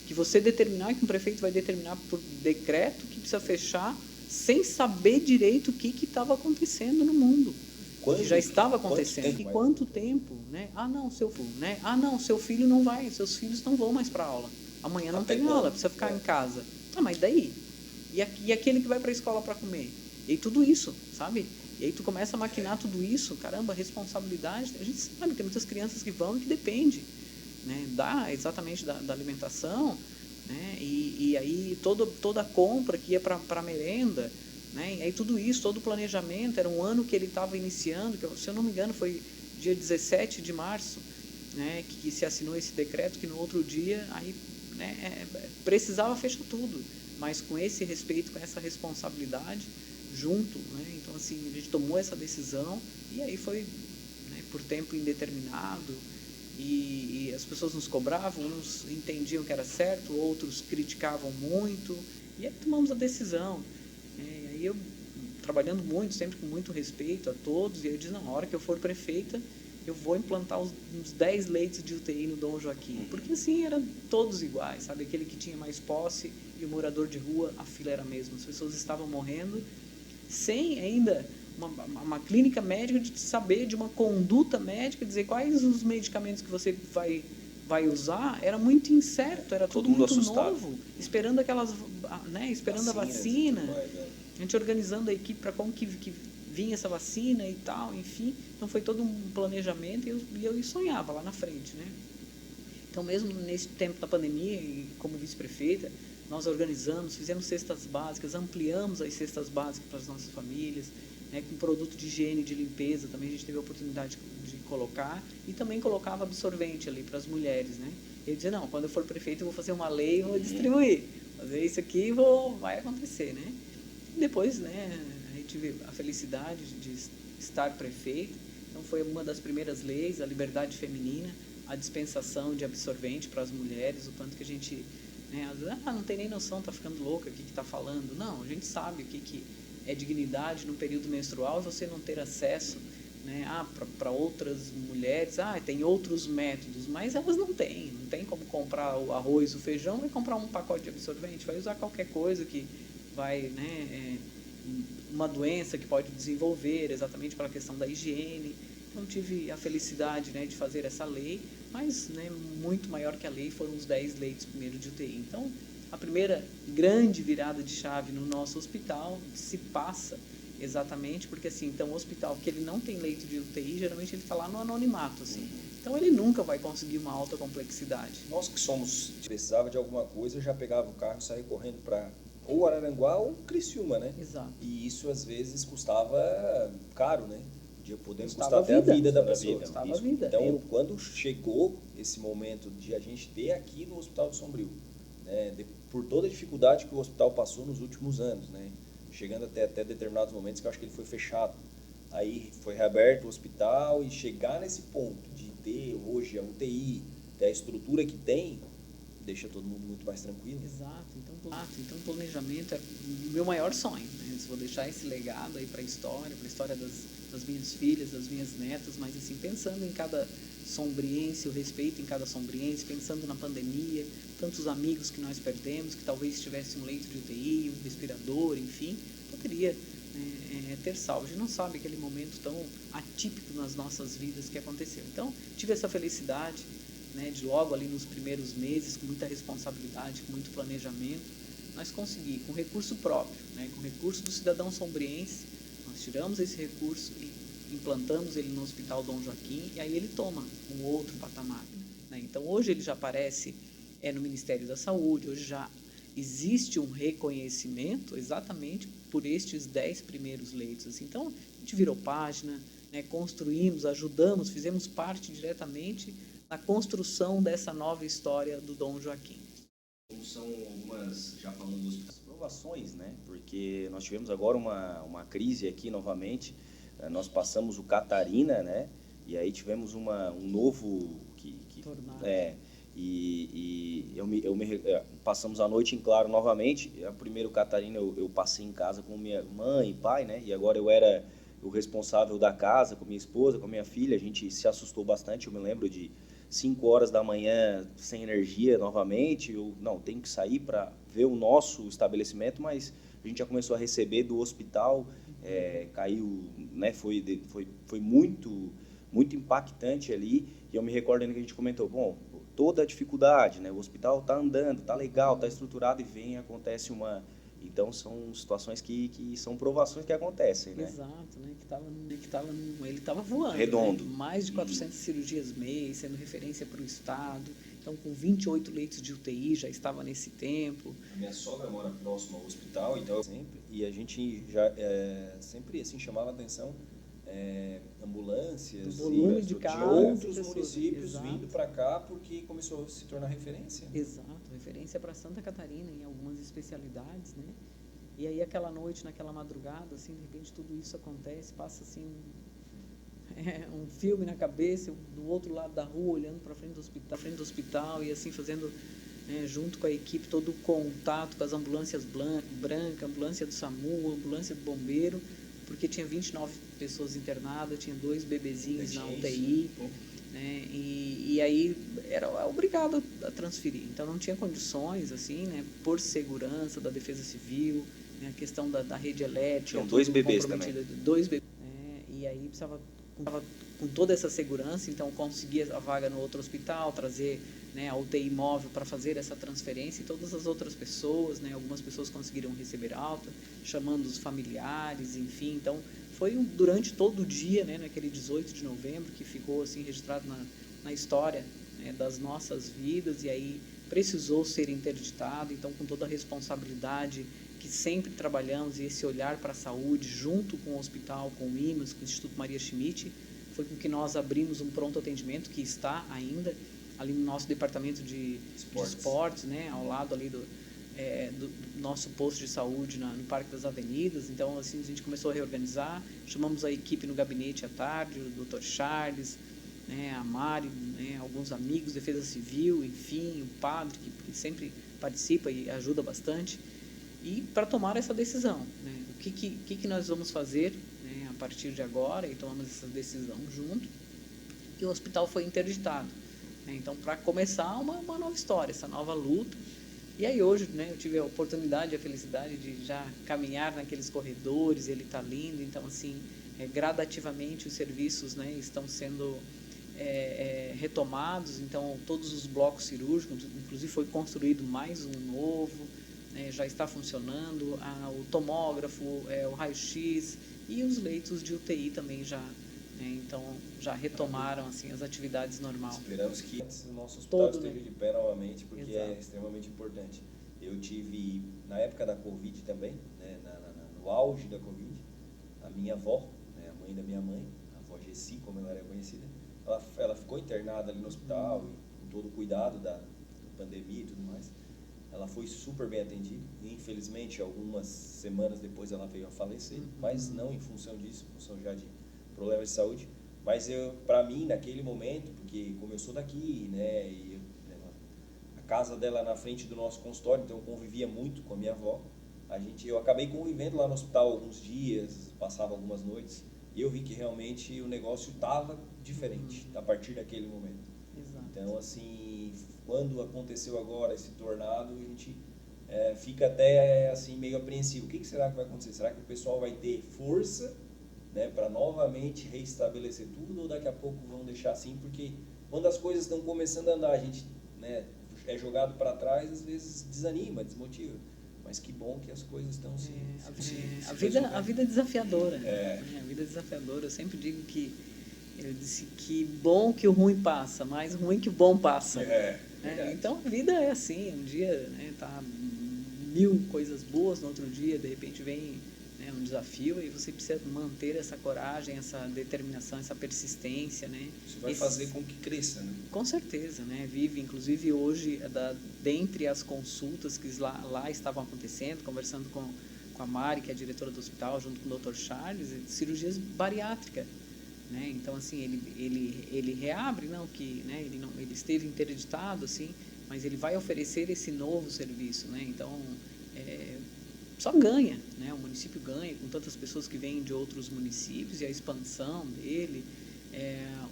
que você determinar, que um prefeito vai determinar por decreto que precisa fechar sem saber direito o que estava acontecendo no mundo. Que já estava acontecendo. E quanto tempo? Ah, não, seu filho não vai, seus filhos não vão mais para aula. Amanhã não tem aula, precisa ficar em casa. Ah, mas daí? E aquele que vai para a escola para comer? E tudo isso, sabe? E aí tu começa a maquinar tudo isso, caramba, responsabilidade. A gente sabe que tem muitas crianças que vão e que dependem, exatamente da alimentação, e aí toda a compra que ia para a merenda, e aí tudo isso, todo o planejamento, era um ano que ele estava iniciando, que, se eu não me engano, foi dia 17 de março, que se assinou esse decreto, que no outro dia aí, precisava fechar tudo, mas com esse respeito, com essa responsabilidade junto, então assim, a gente tomou essa decisão e aí foi por tempo indeterminado. E as pessoas nos cobravam, uns entendiam que era certo, outros criticavam muito, e aí tomamos a decisão. E aí eu, trabalhando muito, sempre com muito respeito a todos, e eu disse, não, na hora que eu for prefeita, eu vou implantar uns 10 leitos de UTI no Dom Joaquim, porque assim, eram todos iguais, sabe, aquele que tinha mais posse e o morador de rua, a fila era a mesma, as pessoas estavam morrendo, sem ainda uma clínica médica de saber de uma conduta médica, dizer quais os medicamentos que você vai usar, era muito incerto, era tudo muito novo, esperando esperando a vacina, a gente organizando a equipe para como que vinha essa vacina e tal, enfim, então foi todo um planejamento e eu sonhava lá na frente, Então mesmo nesse tempo da pandemia, como vice-prefeita, nós organizamos, fizemos cestas básicas, ampliamos as cestas básicas para as nossas famílias, com produto de higiene e de limpeza, também a gente teve a oportunidade de colocar, e também colocava absorvente ali para as mulheres, Eu dizia, não, quando eu for prefeito eu vou fazer uma lei e vou distribuir, fazer isso aqui vai acontecer, E depois, a gente tive a felicidade de estar prefeito, então foi uma das primeiras leis, a liberdade feminina, a dispensação de absorvente para as mulheres, o tanto que a gente, não tem nem noção, tá ficando louca, o que está falando, não, a gente sabe o que é dignidade no período menstrual, você não ter acesso para outras mulheres, tem outros métodos, mas elas não têm como comprar o arroz, o feijão, vai comprar um pacote de absorvente, vai usar qualquer coisa que vai, uma doença que pode desenvolver, exatamente pela questão da higiene. Então tive a felicidade de fazer essa lei, mas muito maior que a lei foram os 10 leitos primeiro de UTI. Então, a primeira grande virada de chave no nosso hospital se passa exatamente porque, assim, então o hospital que ele não tem leito de UTI, geralmente ele está lá no anonimato, assim. Então ele nunca vai conseguir uma alta complexidade.
Nós que precisava de alguma coisa, já pegava o carro e saía correndo para ou Araranguá ou Criciúma,
Exato.
E isso às vezes custava caro, Podia custar até a vida da pessoa.
Custava a vida.
Então, quando chegou esse momento de a gente ter aqui no Hospital de Sombrio, por toda a dificuldade que o hospital passou nos últimos anos, chegando até determinados momentos que eu acho que ele foi fechado. Aí foi reaberto o hospital e chegar nesse ponto de ter hoje a UTI, ter a estrutura que tem, deixa todo mundo muito mais tranquilo.
Exato. Então planejamento é o meu maior sonho, né? Eu vou deixar esse legado aí para a história das minhas filhas, das minhas netas, mas assim, pensando em cada sombriense, o respeito em cada sombriense, pensando na pandemia, tantos amigos que nós perdemos, que talvez tivesse um leito de UTI, um respirador, enfim, poderia ter salvo. A gente não sabe aquele momento tão atípico nas nossas vidas que aconteceu. Então, tive essa felicidade, né, de logo ali nos primeiros meses, com muita responsabilidade, com muito planejamento, nós conseguimos, com recurso próprio, né, com recurso do cidadão sombriense, nós tiramos esse recurso e implantamos ele no Hospital Dom Joaquim, e aí ele toma um outro patamar, né? Então, hoje ele já aparece no Ministério da Saúde, hoje já existe um reconhecimento exatamente por estes 10 primeiros leitos. Assim. Então, a gente virou página, né, construímos, ajudamos, fizemos parte diretamente na construção dessa nova história do Dom Joaquim.
Como são algumas, já falando das provações, né? Porque nós tivemos agora uma crise aqui novamente, nós passamos o Catarina, né? E aí tivemos um novo...
Tornado.
Passamos a noite em claro novamente. A primeiro Catarina eu passei em casa com minha mãe e pai, né? E agora eu era o responsável da casa, com minha esposa, com minha filha. A gente se assustou bastante. Eu me lembro de 5 horas da manhã sem energia novamente. Tem que sair para ver o nosso estabelecimento, mas a gente já começou a receber do hospital. Caiu, né? Foi muito impactante ali. E eu me recordo ainda que a gente comentou, toda a dificuldade, né? O hospital está andando, está legal, está estruturado e acontece uma... Então, são situações que são provações que acontecem, né?
Exato, né? Ele estava voando.
Redondo.
Né? Mais de 400 cirurgias mês, sendo referência para o Estado. Então, com 28 leitos de UTI, já estava nesse tempo.
A minha sogra mora próximo ao hospital, então e a gente já sempre assim, chamava a atenção ambulâncias
de
outros municípios vindo para cá porque começou a se tornar referência.
Exato, referência para Santa Catarina em algumas especialidades, né? E aí aquela noite, naquela madrugada, assim, de repente tudo isso acontece, passa assim um filme na cabeça, do outro lado da rua, olhando para frente do hospital e assim fazendo, junto com a equipe, todo o contato com as ambulâncias brancas, ambulância do SAMU, ambulância do bombeiro, porque tinha 29 pessoas internadas, tinha 2 bebezinhos na UTI, né? E aí era obrigado a transferir. Então não tinha condições, assim, né? Por segurança da Defesa Civil, né? A questão da rede elétrica.
Tinham 2 bebês também.
2 bebês. E aí precisava com toda essa segurança, então conseguia a vaga no outro hospital, trazer, né, a UTI móvel para fazer essa transferência, e todas as outras pessoas, né, algumas pessoas conseguiram receber alta, chamando os familiares, enfim. Então foi durante todo o dia, né, naquele 18 de novembro, que ficou assim registrado na história, né, das nossas vidas, e aí precisou ser interditado. Então, com toda a responsabilidade que sempre trabalhamos, e esse olhar para a saúde, junto com o hospital, com o IMAS, com o Instituto Maria Schmidt, foi com que nós abrimos um pronto atendimento que está ainda ali no nosso departamento de esportes, né, ao lado ali do nosso posto de saúde no Parque das Avenidas. Então, assim, a gente começou a reorganizar, chamamos a equipe no gabinete à tarde, o Dr. Charles, né, a Mari, né, alguns amigos, Defesa Civil, enfim, o padre, que sempre participa e ajuda bastante, e para tomar essa decisão, né, o que nós vamos fazer, né, a partir de agora, e tomamos essa decisão junto, e o hospital foi interditado. Né, então, para começar uma nova história, essa nova luta. E aí hoje, né, eu tive a oportunidade e a felicidade de já caminhar naqueles corredores, ele está lindo. Então, assim, gradativamente os serviços, né, estão sendo retomados. Então, todos os blocos cirúrgicos, inclusive foi construído mais um novo, né, já está funcionando, o tomógrafo, o raio-x e os leitos de UTI também já, né, então já retomaram assim as atividades normais.
Esperamos que o nosso hospital esteja de pé novamente, porque
Exato.
É extremamente importante. Eu tive, na época da Covid também, né, no auge da Covid, a minha avó, né, a mãe da minha mãe, a avó Gessi, como ela era conhecida, ela ficou internada ali no hospital, com todo o cuidado da pandemia e tudo mais. ela foi super bem atendida. E, infelizmente, algumas semanas depois ela veio a falecer, mas não em função disso, em função já de problemas de saúde. Mas para mim, naquele momento, porque como eu sou daqui, né, e a casa dela na frente do nosso consultório, então eu convivia muito com a minha avó. Eu acabei convivendo lá no hospital alguns dias, passava algumas noites, e eu vi que realmente o negócio estava diferente a partir daquele momento.
Exato.
Então, assim, quando aconteceu agora esse tornado, a gente fica até assim meio apreensivo. O que será que vai acontecer? Será que o pessoal vai ter força, né, para novamente reestabelecer tudo, ou daqui a pouco vão deixar assim? Porque quando as coisas estão começando a andar, a gente, né, é jogado para trás, às vezes desanima, desmotiva. Mas que bom que as coisas estão
a vida é desafiadora. A vida é desafiadora. Eu sempre digo que eu disse que bom que o ruim passa, mais ruim que o bom passa. Então a vida é assim, um dia, né, tá 1000 coisas boas, no outro dia de repente vem, né, um desafio, e você precisa manter essa coragem, essa determinação, essa persistência, né?
Isso vai fazer com que cresça, né?
Com certeza, né? Inclusive hoje, dentre as consultas que lá estavam acontecendo, conversando com a Mari, que é a diretora do hospital, junto com o Dr. Charles, cirurgias bariátricas, né? Então, assim, ele reabre, não que, né, ele esteve interditado, assim, mas ele vai oferecer esse novo serviço, né? Então, só ganha, né? O município ganha com tantas pessoas que vêm de outros municípios, e a expansão dele.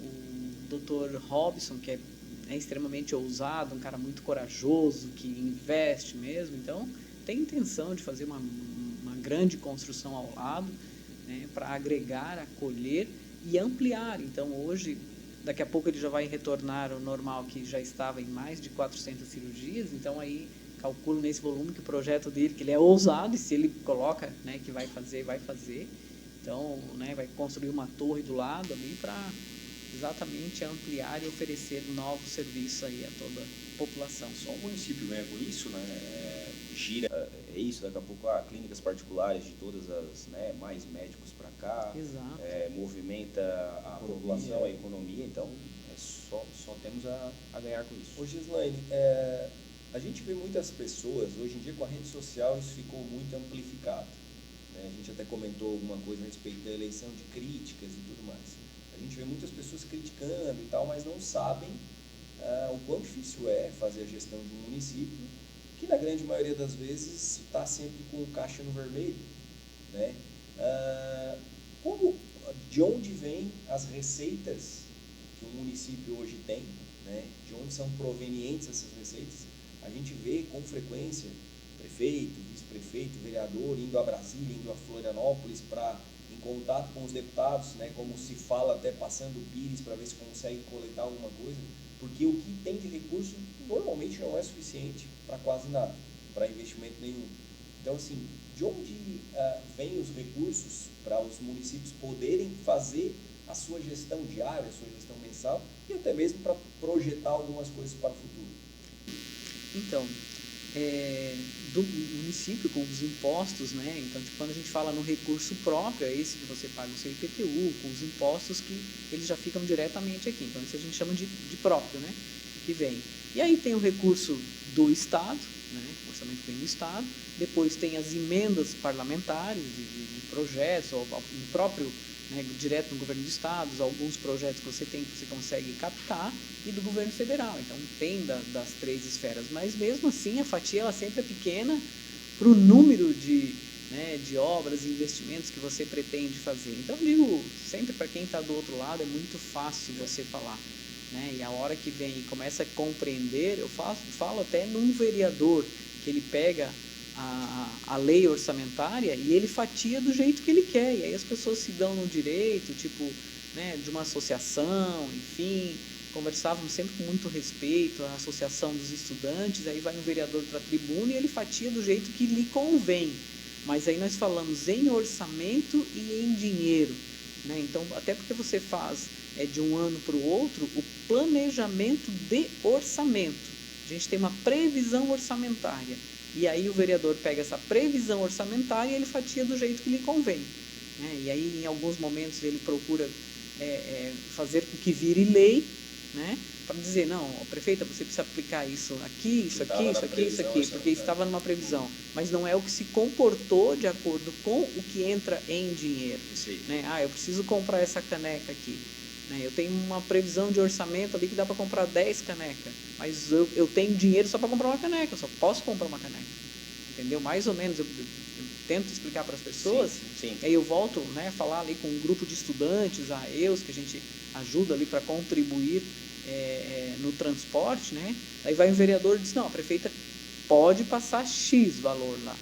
O Dr. Robson, que é extremamente ousado, um cara muito corajoso, que investe mesmo, então tem intenção de fazer uma grande construção ao lado, né, para agregar, acolher e ampliar. Então hoje, daqui a pouco ele já vai retornar ao normal, que já estava em mais de 400 cirurgias, então aí calculo nesse volume que o projeto dele, que ele é ousado, e se ele coloca, né, que vai fazer. Então, né, vai construir uma torre do lado ali para exatamente ampliar e oferecer novos serviços aí a toda a população.
Só o município ganha com isso, né? Gira, isso, daqui a pouco clínicas particulares de todas as, né, mais médicos para cá.
Exato.
Movimenta a população, a economia, então só temos a ganhar com isso. Ô Gislaine, a gente vê muitas pessoas, hoje em dia com a rede social isso ficou muito amplificado, né? A gente até comentou alguma coisa a respeito da eleição, de críticas e tudo mais. A gente vê muitas pessoas criticando e tal, mas não sabem o quão difícil é fazer a gestão de um município, que na grande maioria das vezes está sempre com o caixa no vermelho, né? De onde vêm as receitas que o município hoje tem, né? De onde são provenientes essas receitas? A gente vê com frequência prefeito, vice-prefeito, vereador indo a Brasília, indo a Florianópolis em contato com os deputados, né, como se fala, até passando o pires para ver se consegue coletar alguma coisa, porque o que tem de recurso normalmente não é suficiente para quase nada, para investimento nenhum. Então, assim, de onde vêm os recursos para os municípios poderem fazer a sua gestão diária, a sua gestão mensal, e até mesmo para projetar algumas coisas para o futuro?
Então, do município com os impostos, né? Então, quando a gente fala no recurso próprio, é esse que você paga o seu IPTU, com os impostos que eles já ficam diretamente aqui. Então, isso a gente chama de próprio, né? Que vem. E aí tem o recurso do Estado, né? O orçamento vem do Estado. Depois tem as emendas parlamentares de projetos, ou no próprio, né, direto no governo do Estado, alguns projetos que você tem, que você consegue captar, e do governo federal. Então, tem das 3 esferas, mas mesmo assim a fatia ela sempre é pequena para o número de obras e investimentos que você pretende fazer. Então, digo, sempre para quem está do outro lado, é muito fácil você falar, né? E a hora que vem e começa a compreender, eu falo até num vereador, que ele pega a lei orçamentária e ele fatia do jeito que ele quer, e aí as pessoas se dão no direito, tipo, né, de uma associação, enfim, conversávamos sempre com muito respeito, a associação dos estudantes, aí vai um vereador para a tribuna e ele fatia do jeito que lhe convém, mas aí nós falamos em orçamento e em dinheiro, né? Então, até porque você faz de um ano para o outro o planejamento de orçamento, a gente tem uma previsão orçamentária, e aí o vereador pega essa previsão orçamentária e ele fatia do jeito que lhe convém, né? E aí, em alguns momentos, ele procura fazer com que vire lei, né? Para dizer, não, prefeita, você precisa aplicar isso aqui, isso aqui, isso aqui, isso aqui, porque estava numa previsão. Mas não é o que se comportou de acordo com o que entra em dinheiro. Né? Eu preciso comprar essa caneca aqui. Né? Eu tenho uma previsão de orçamento ali que dá para comprar 10 canecas, mas eu tenho dinheiro só para comprar uma caneca, eu só posso comprar uma caneca. Entendeu? Mais ou menos, eu tento explicar para as pessoas, aí eu volto, né, a falar ali com um grupo de estudantes, a EUS, que a gente ajuda ali para contribuir no transporte, né? Aí vai um vereador e diz, não, a prefeita pode passar X valor lá.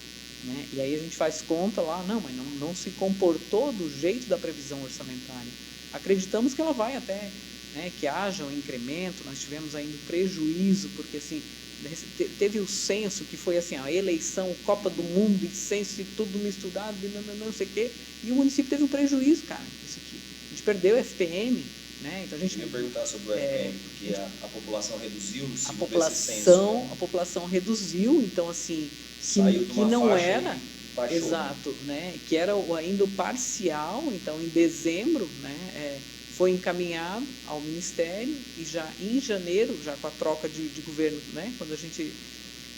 Né? E aí a gente faz conta lá, não, mas não se comportou do jeito da previsão orçamentária. Acreditamos que ela vai até, né, que haja um incremento, nós tivemos ainda prejuízo, porque assim, teve o censo que foi assim, a eleição, Copa do Mundo, e censo e tudo misturado, não sei o quê, e o município teve um prejuízo, cara, isso aqui. A gente perdeu o FPM, né? Então a gente
ia perguntar sobre o FPM, porque a população reduziu no segundo esse censo, né?
A população reduziu, então assim,
que não era,
exato, né? Que era ainda o parcial, então em dezembro, né? Foi encaminhado ao Ministério e já em janeiro, já com a troca de governo, né? Quando a gente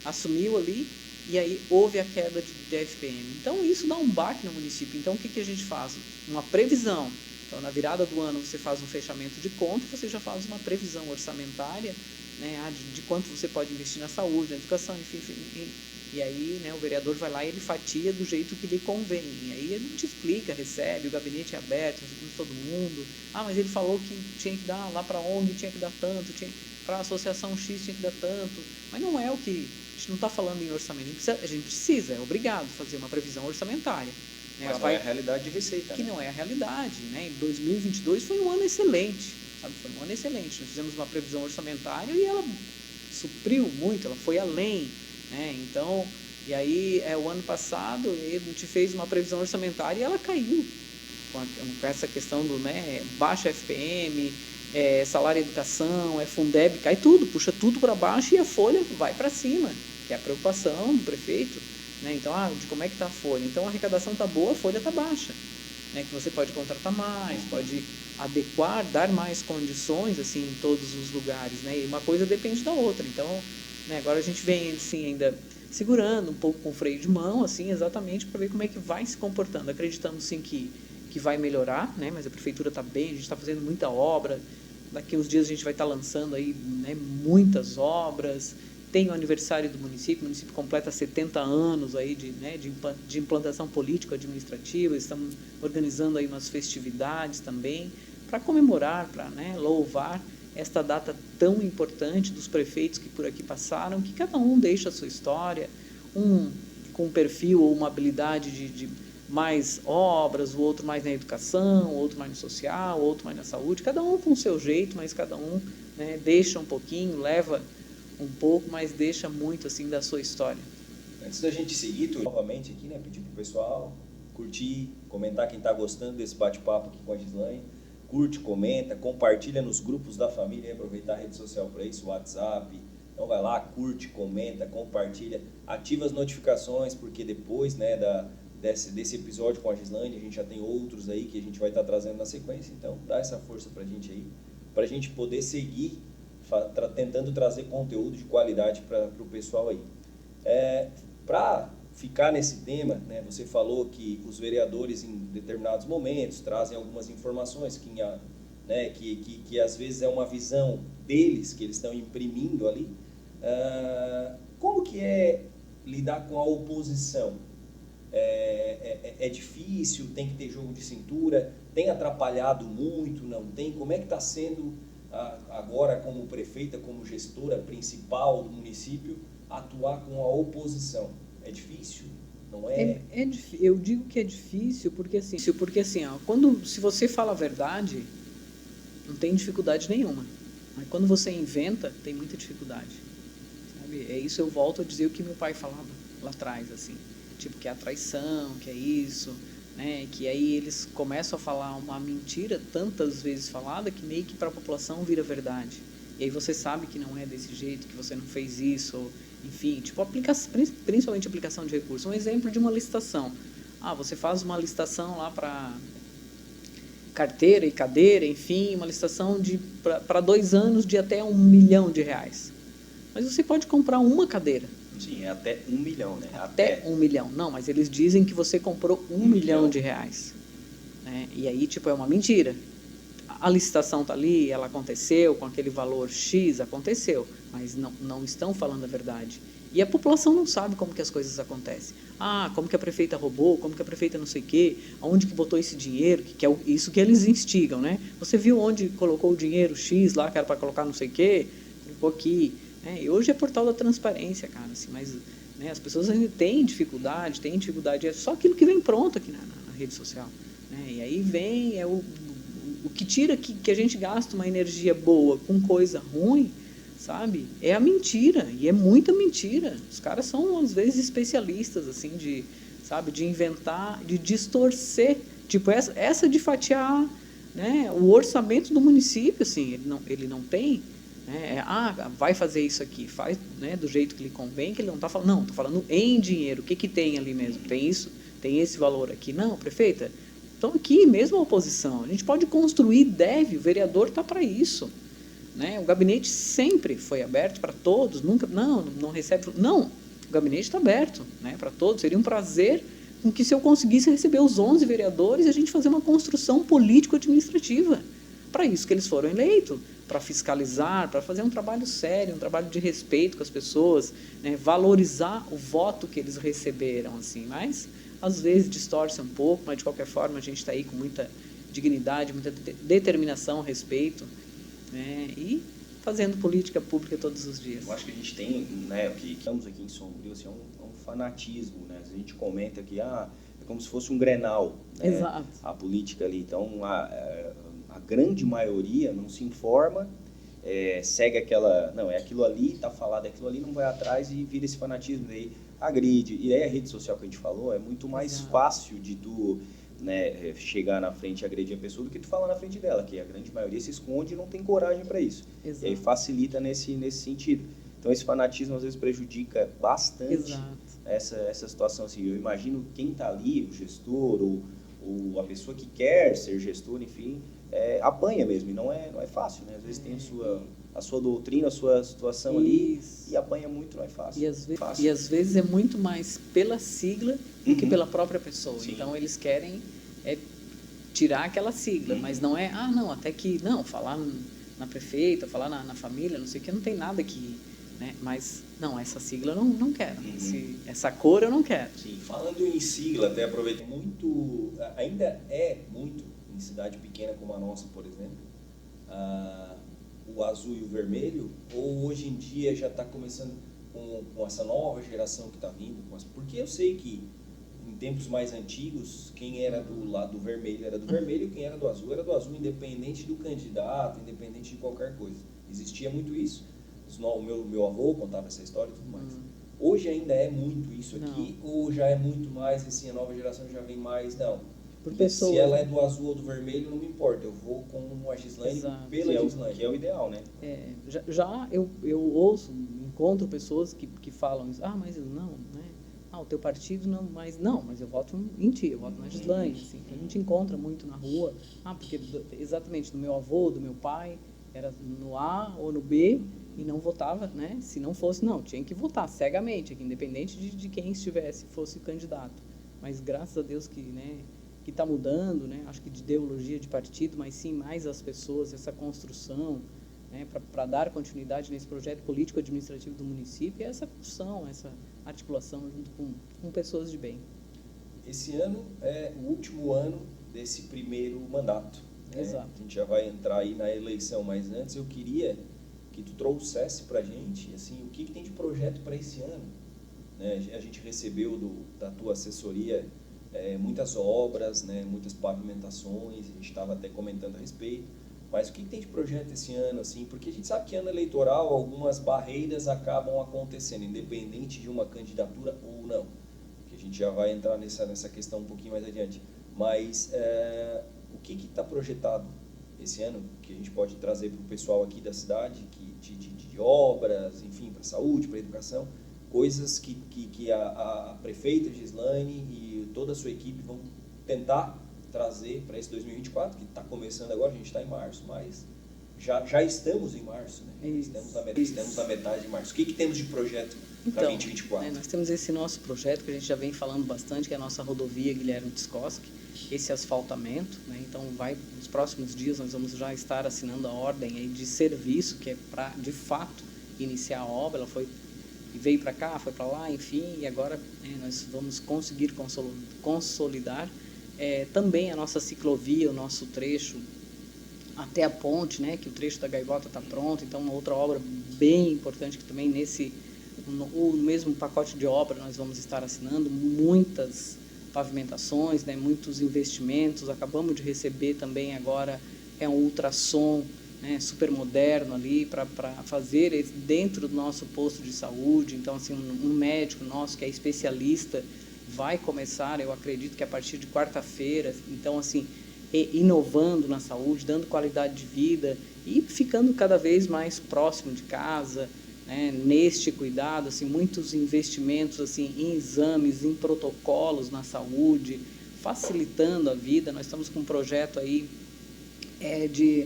assumiu ali, e aí houve a queda de FPM. Então isso dá um baque no município. Então o que a gente faz? Uma previsão. Então na virada do ano você faz um fechamento de conta, você já faz uma previsão orçamentária, né? De quanto você pode investir na saúde, na educação, enfim. E aí, né, o vereador vai lá e ele fatia do jeito que lhe convém. E aí ele te explica, recebe, o gabinete é aberto, todo mundo. Mas ele falou que tinha que dar lá para ONG, tinha que dar tanto, para a associação X tinha que dar tanto. Mas não é o que... A gente não está falando em orçamento. A gente precisa, é obrigado fazer uma previsão orçamentária. Né?
Mas não é a realidade de receita.
Que não é a realidade. Né? Em 2022 foi um ano excelente. Sabe? Foi um ano excelente. Nós fizemos uma previsão orçamentária e ela supriu muito, ela foi além. Né? Então, e aí o ano passado a gente fez uma previsão orçamentária e ela caiu com essa questão do, né, baixa FPM, salário e educação, Fundeb, cai tudo, puxa tudo para baixo e a folha vai para cima, que é a preocupação do prefeito. Né? Então, de como é que está a folha? Então a arrecadação está boa, a folha está baixa. Né? Que você pode contratar mais, pode adequar, dar mais condições assim, em todos os lugares. Né? E uma coisa depende da outra. Então, né, agora a gente vem assim, ainda segurando um pouco com o freio de mão, assim, exatamente para ver como é que vai se comportando. Acreditamos sim que vai melhorar, né, mas a prefeitura está bem, a gente está fazendo muita obra. Daqui uns dias a gente vai estar lançando aí, né, muitas obras. Tem o aniversário do município, o município completa 70 anos aí de implantação político-administrativa. Estamos organizando aí umas festividades também para comemorar, para, né, louvar esta data tão importante dos prefeitos que por aqui passaram, que cada um deixa a sua história, um com um perfil ou uma habilidade de mais obras, o outro mais na educação, o outro mais no social, o outro mais na saúde, cada um com o seu jeito, mas cada um, né, deixa um pouquinho, leva um pouco, mas deixa muito assim da sua história.
Antes da gente seguir, novamente aqui, né, pedir para o pessoal curtir, comentar quem está gostando desse bate-papo aqui com a Gislaine. Curte, comenta, compartilha nos grupos da família, aproveitar a rede social para isso, WhatsApp. Então vai lá, curte, comenta, compartilha, ativa as notificações, porque depois, né, desse episódio com a Gislaine, a gente já tem outros aí que a gente vai estar trazendo na sequência. Então dá essa força para a gente aí, para a gente poder seguir tentando trazer conteúdo de qualidade para o pessoal aí. Para ficar nesse tema, né, você falou que os vereadores em determinados momentos trazem algumas informações que às vezes é uma visão deles que eles estão imprimindo ali. Como que é lidar com a oposição? É difícil? Tem que ter jogo de cintura? Tem atrapalhado muito? Não tem? Como é que está sendo agora como prefeita, como gestora principal do município, atuar com a oposição? É difícil? Não é?
Eu digo que é difícil porque assim, se você fala a verdade, não tem dificuldade nenhuma. Mas quando você inventa, tem muita dificuldade. Sabe? É isso, eu volto a dizer o que meu pai falava lá atrás, assim, tipo, que é a traição, que é isso, né? Que aí eles começam a falar uma mentira tantas vezes falada que meio que para a população vira verdade. E aí você sabe que não é desse jeito, que você não fez isso, enfim, tipo, principalmente aplicação de recursos. Um exemplo de uma licitação. Você faz uma licitação lá para carteira e cadeira, enfim, uma licitação para 2 anos de até R$1 milhão. Mas você pode comprar uma cadeira.
Sim, é até 1 milhão, né?
Até 1 milhão. Não, mas eles dizem que você comprou R$1 milhão. Né? E aí, tipo, é uma mentira. A licitação está ali, ela aconteceu com aquele valor X, aconteceu, mas não estão falando a verdade. E a população não sabe como que as coisas acontecem. Ah, como que a prefeita roubou, como que a prefeita não sei o quê, aonde que botou esse dinheiro, que é isso que eles instigam, né? Você viu onde colocou o dinheiro X lá, que era para colocar não sei o quê? Colocou aqui. Né? E hoje é portal da transparência, cara, assim, mas né, as pessoas ainda têm dificuldade, é só aquilo que vem pronto aqui na rede social. Né? E aí vem, o que tira que a gente gasta uma energia boa com coisa ruim, sabe? É a mentira, e é muita mentira. Os caras são, às vezes, especialistas, assim, sabe, de inventar, de distorcer. Tipo, essa de fatiar, né, o orçamento do município, assim, ele não tem, né, vai fazer isso aqui, faz, né, do jeito que lhe convém, que ele não está falando, não, estou falando em dinheiro, o que tem ali mesmo? Tem isso, tem esse valor aqui. Não, prefeita, então aqui, mesmo a oposição, a gente pode construir, o vereador está para isso. Né? O gabinete sempre foi aberto para todos, nunca, não recebe, não, o gabinete está aberto, né, para todos. Seria um prazer com que se eu conseguisse receber os 11 vereadores e a gente fazer uma construção político-administrativa. Para isso que eles foram eleitos, para fiscalizar, para fazer um trabalho sério, um trabalho de respeito com as pessoas, né, valorizar o voto que eles receberam, assim, mas às vezes distorce um pouco, mas de qualquer forma a gente está aí com muita dignidade, muita determinação, respeito, né, e fazendo política pública todos os dias.
Eu acho que a gente tem, né, o que estamos aqui em Sombrio, assim, é um fanatismo, né? A gente comenta que é como se fosse um Grenal, né?
Exato.
A política ali. Então, a grande maioria não se informa, segue aquela, não, é aquilo ali, está falado, é aquilo ali, não vai atrás e vira esse fanatismo, daí agride. E aí a rede social que a gente falou é muito mais
Exato.
fácil de tu, né, chegar na frente e agredir a pessoa do que tu falar na frente dela, que a grande maioria se esconde e não tem coragem para isso.
Exato.
E aí facilita nesse sentido. Então esse fanatismo às vezes prejudica bastante essa situação. Assim, eu imagino quem está ali, o gestor ou a pessoa que quer ser gestor, enfim, apanha mesmo, e não é fácil, né? Às vezes tem a sua doutrina, a sua situação ali, e apanha muito, não é fácil.
E às vezes é muito mais pela sigla do que pela própria pessoa.
Sim.
Então eles querem tirar aquela sigla, mas não é, até que, não, falar na prefeita, falar na família, não sei o que, não tem nada que, né? Mas, não, essa sigla eu não quero, essa cor eu não quero.
Sim, falando em sigla, até aproveito ainda é muito, em cidade pequena como a nossa, por exemplo, o azul e o vermelho, ou hoje em dia já está começando com essa nova geração que está vindo, porque eu sei que em tempos mais antigos, quem era do lado do vermelho era do vermelho, quem era do azul, independente do candidato, independente de qualquer coisa. Existia muito isso. O meu avô contava essa história e tudo mais. Hoje ainda é muito isso aqui, ou já é muito mais, assim, a nova geração já vem mais, não.
Por pessoas,
se ela é do azul ou do vermelho, não me importa, eu vou com a Gislaine pela Gislaine. Que é o ideal, né?
Já eu ouço, encontro pessoas que falam isso, mas não, né? O teu partido não, mas eu voto em ti, eu voto na Gislaine, assim. A gente encontra muito na rua, porque exatamente do meu avô, do meu pai, era no A ou no B, e não votava, né? Se não fosse, não, tinha que votar cegamente, independente de quem fosse o candidato. Mas graças a Deus que, né, que está mudando, né? Acho que de ideologia de partido, mas sim mais as pessoas, essa construção, né, para dar continuidade nesse projeto político-administrativo do município, essa construção, essa articulação junto com pessoas de bem.
Esse ano é o último ano desse primeiro mandato. Né?
Exato.
A gente já vai entrar aí na eleição, mas antes eu queria que tu trouxesse para a gente, assim, o que tem de projeto para esse ano. Né? A gente recebeu da tua assessoria muitas obras, né? Muitas pavimentações, a gente estava até comentando a respeito, mas o que tem de projeto esse ano, assim, porque a gente sabe que ano eleitoral algumas barreiras acabam acontecendo, independente de uma candidatura ou não, que a gente já vai entrar nessa questão um pouquinho mais adiante, mas o que está projetado esse ano, que a gente pode trazer para o pessoal aqui da cidade, de obras, enfim, para a saúde, para a educação, coisas que a prefeita Gislaine e toda a sua equipe vão tentar trazer para esse 2024, que está começando agora, a gente está em março, mas já estamos em março, né? Estamos na metade de março. O que temos de projeto para 2024?
Nós temos esse nosso projeto que a gente já vem falando bastante, que é a nossa rodovia Guilherme Tiskoski, esse asfaltamento, né? Então, nos próximos dias nós vamos já estar assinando a ordem aí de serviço, que é para, de fato, iniciar a obra. Ela veio para cá, foi para lá, enfim, e agora nós vamos conseguir consolidar também a nossa ciclovia, o nosso trecho até a ponte, né, que o trecho da Gaivota está pronto. Então, uma outra obra bem importante que também no mesmo pacote de obra nós vamos estar assinando muitas pavimentações, né, muitos investimentos. Acabamos de receber também agora um ultrassom, né, super moderno ali para fazer dentro do nosso posto de saúde. Então, assim, um médico nosso que é especialista vai começar, eu acredito que a partir de quarta-feira. Então, assim, inovando na saúde, dando qualidade de vida e ficando cada vez mais próximo de casa, né, neste cuidado, assim, muitos investimentos assim, em exames, em protocolos na saúde, facilitando a vida. Nós estamos com um projeto aí de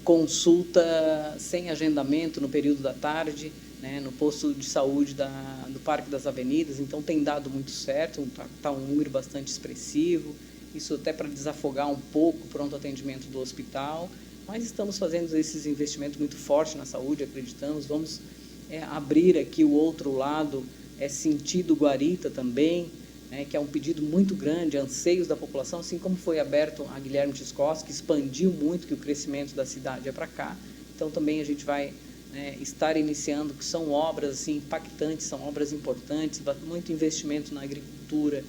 consulta sem agendamento no período da tarde, né, no posto de saúde do Parque das Avenidas. Então, tem dado muito certo, está um número bastante expressivo. Isso até para desafogar um pouco o pronto atendimento do hospital, mas estamos fazendo esses investimentos muito fortes na saúde, acreditamos. Vamos abrir aqui o outro lado, sentido Guarita também, né, que é um pedido muito grande, anseios da população, assim como foi aberto a Guilherme Tiskoski, que expandiu muito, que o crescimento da cidade é para cá. Então, também a gente vai estar iniciando, que são obras assim, impactantes, são obras importantes, muito investimento na agricultura,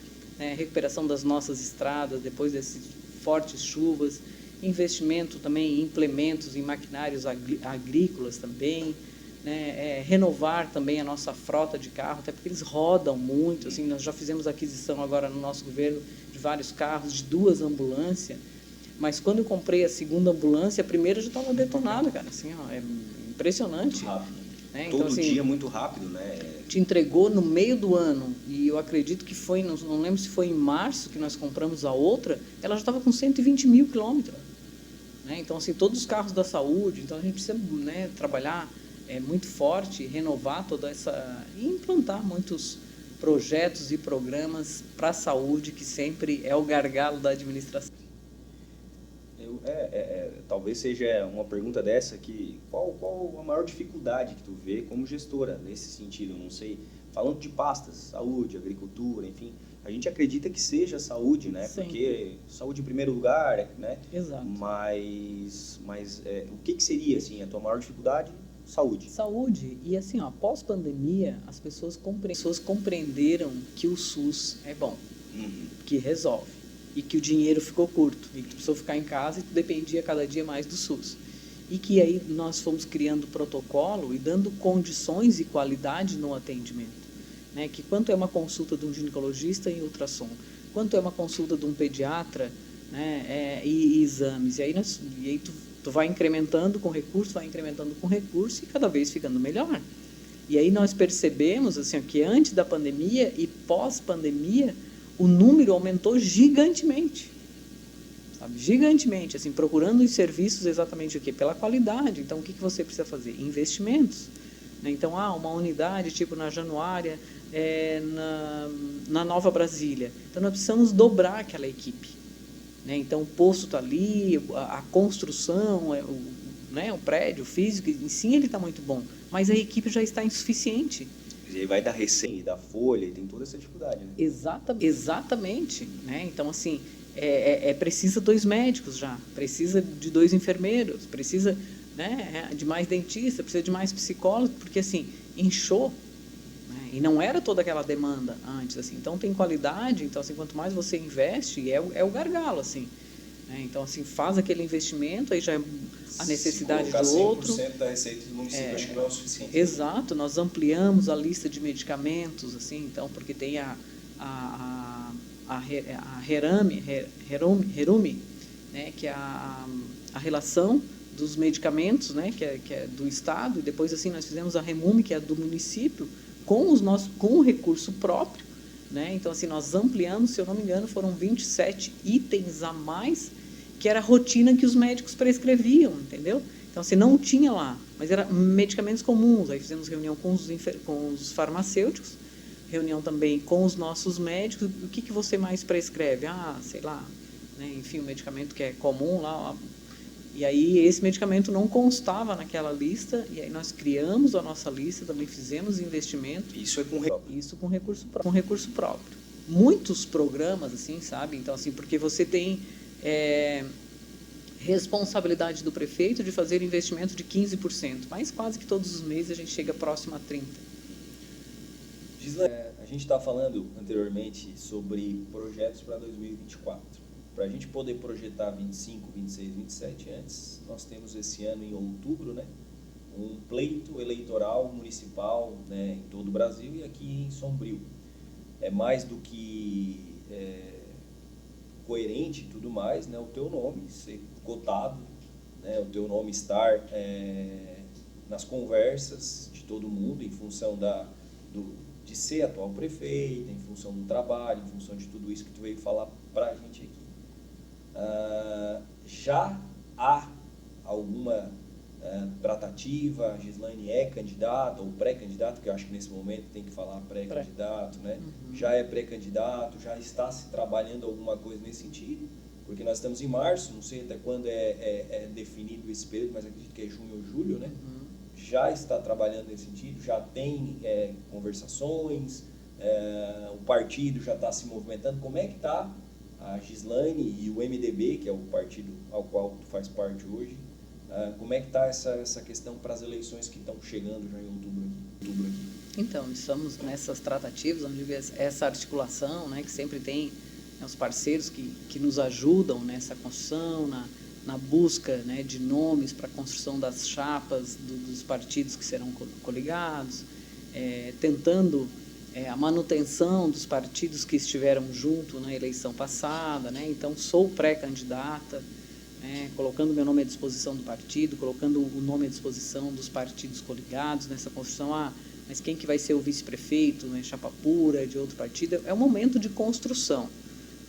recuperação das nossas estradas depois dessas fortes chuvas, investimento também em implementos, em maquinários agrícolas também, né, renovar também a nossa frota de carro, até porque eles rodam muito. Assim, nós já fizemos aquisição agora no nosso governo de vários carros, de 2 ambulâncias, mas quando eu comprei a segunda ambulância, a primeira já estava detonada, cara, assim, ó, é impressionante.
Rápido.
Então,
Todo
assim,
dia muito rápido, né?
Te entregou no meio do ano, e eu acredito que foi, não lembro se foi em março que nós compramos a outra, ela já estava com 120 mil quilômetros. Né? Então, assim, todos os carros da saúde, então a gente precisa, né, trabalhar muito forte, renovar toda essa, e implantar muitos projetos e programas para a saúde, que sempre é o gargalo da administração.
Talvez seja uma pergunta dessa que qual a maior dificuldade que tu vê como gestora nesse sentido? Eu não sei, falando de pastas, saúde, agricultura, enfim, a gente acredita que seja saúde, né?
Sim.
Porque saúde em primeiro lugar, né?
Exato.
Mas o que seria assim a tua maior dificuldade? Saúde.
Saúde. E assim, ó, após pandemia, as pessoas compreenderam que o SUS é bom, que resolve, e que o dinheiro ficou curto, e que tu precisou ficar em casa e tu dependia cada dia mais do SUS. E que aí nós fomos criando protocolo e dando condições e qualidade no atendimento. Né? Que quanto é uma consulta de um ginecologista em ultrassom, quanto é uma consulta de um pediatra, né, e exames. E aí tu vai incrementando com recurso e cada vez ficando melhor. E aí nós percebemos assim, que antes da pandemia e pós-pandemia, o número aumentou gigantemente, sabe? Gigantemente, assim, procurando os serviços exatamente o quê? Pela qualidade. Então, o que você precisa fazer? Investimentos. Né? Então, uma unidade tipo na Januária, na Nova Brasília. Então, nós precisamos dobrar aquela equipe. Né? Então, o posto está ali, a construção, o prédio físico, em si ele está muito bom, mas a equipe já está insuficiente.
E aí vai da Recém, da Folha, e tem toda essa dificuldade, né?
Exatamente. Né? Então, assim, precisa 2 médicos já, precisa de 2 enfermeiros, precisa, né, de mais dentista, precisa de mais psicólogo, porque, assim, inchou, né? E não era toda aquela demanda antes, assim. Então, tem qualidade, então, assim, quanto mais você investe, é o gargalo, assim. Né? Então, assim, faz aquele investimento, aí já é a necessidade do outro.
100% da receita do município, acho que não é o suficiente.
Exato, nós ampliamos a lista de medicamentos, assim, então, porque tem a Herumi, né, que é a relação dos medicamentos, né, que é do Estado, e depois, assim, nós fizemos a Remume, que é do município, com o recurso próprio, né? Então, assim, nós ampliamos, se eu não me engano, foram 27 itens a mais, que era a rotina que os médicos prescreviam, entendeu? Então, assim, não tinha lá, mas eram medicamentos comuns. Aí fizemos reunião com os farmacêuticos, reunião também com os nossos médicos. O que você mais prescreve? Ah, sei lá, né? Enfim, o medicamento que é comum lá. E aí esse medicamento não constava naquela lista, e aí nós criamos a nossa lista, também fizemos investimento.
Isso é
com recurso próprio. Muitos programas, assim, sabe? Então, assim, porque você tem responsabilidade do prefeito de fazer investimento de 15%, mas quase que todos os meses a gente chega próximo a 30%.
Gislaine, a gente está falando anteriormente sobre projetos para 2024. Para a gente poder projetar 25, 26, 27 antes, nós temos esse ano, em outubro, né, um pleito eleitoral municipal, né, em todo o Brasil e aqui em Sombrio. É mais do que coerente e tudo mais, né, o teu nome ser cotado, né, o teu nome estar nas conversas de todo mundo em função de ser atual prefeito, em função do trabalho, em função de tudo isso que tu veio falar para a gente aqui. Já há alguma tratativa? A Gislaine é candidata ou pré-candidata, que eu acho que nesse momento tem que falar pré-candidato, né? Uhum. Já é pré-candidato, já está se trabalhando alguma coisa nesse sentido? Porque nós estamos em março, não sei até quando é definido esse período, mas acredito que é junho ou julho, né? Uhum. Já está trabalhando nesse sentido, já tem conversações, o partido já está se movimentando. Como é que está a Gislaine e o MDB, que é o partido ao qual tu faz parte hoje, como é que está essa questão para as eleições que estão chegando já em outubro aqui?
Então, estamos nessas tratativas, onde essa articulação, né, que sempre tem os parceiros que nos ajudam nessa construção, na busca, né, de nomes para a construção das chapas dos partidos que serão coligados, tentando a manutenção dos partidos que estiveram junto na eleição passada, né? Então, sou pré-candidata, né? Colocando meu nome à disposição do partido, colocando o nome à disposição dos partidos coligados nessa construção. Mas quem que vai ser o vice-prefeito, né? Chapa pura de outro partido? É um momento de construção,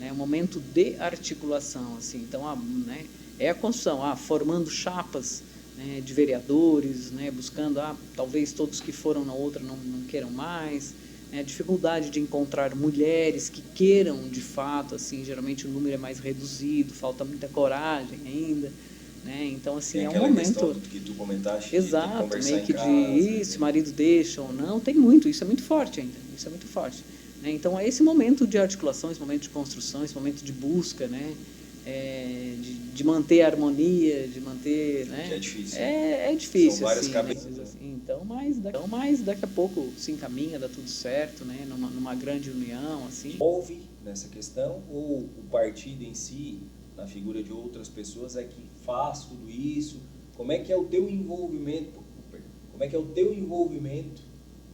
né? Um momento de articulação, assim. Então, né? É a construção, formando chapas, né, de vereadores, né? Buscando, talvez todos que foram na outra não queiram mais. A dificuldade de encontrar mulheres que queiram, de fato, assim, geralmente o número é mais reduzido, falta muita coragem ainda, né? Então, assim, é um momento
que tu comentaste,
exato, meio que de isso, marido deixa ou não, tem muito, isso é muito forte ainda, isso é muito forte, né? Então, é esse momento de articulação, esse momento de construção, esse momento de busca, né? De manter a harmonia, de manter, né?
Que é difícil.
É difícil. São
várias
assim,
cabeças.
Assim. Então, mas daqui a pouco se encaminha, dá tudo certo, né? Numa grande união, assim.
Houve nessa questão, ou o partido em si, na figura de outras pessoas, é que faz tudo isso? Como é que é o teu envolvimento? Como é que é o teu envolvimento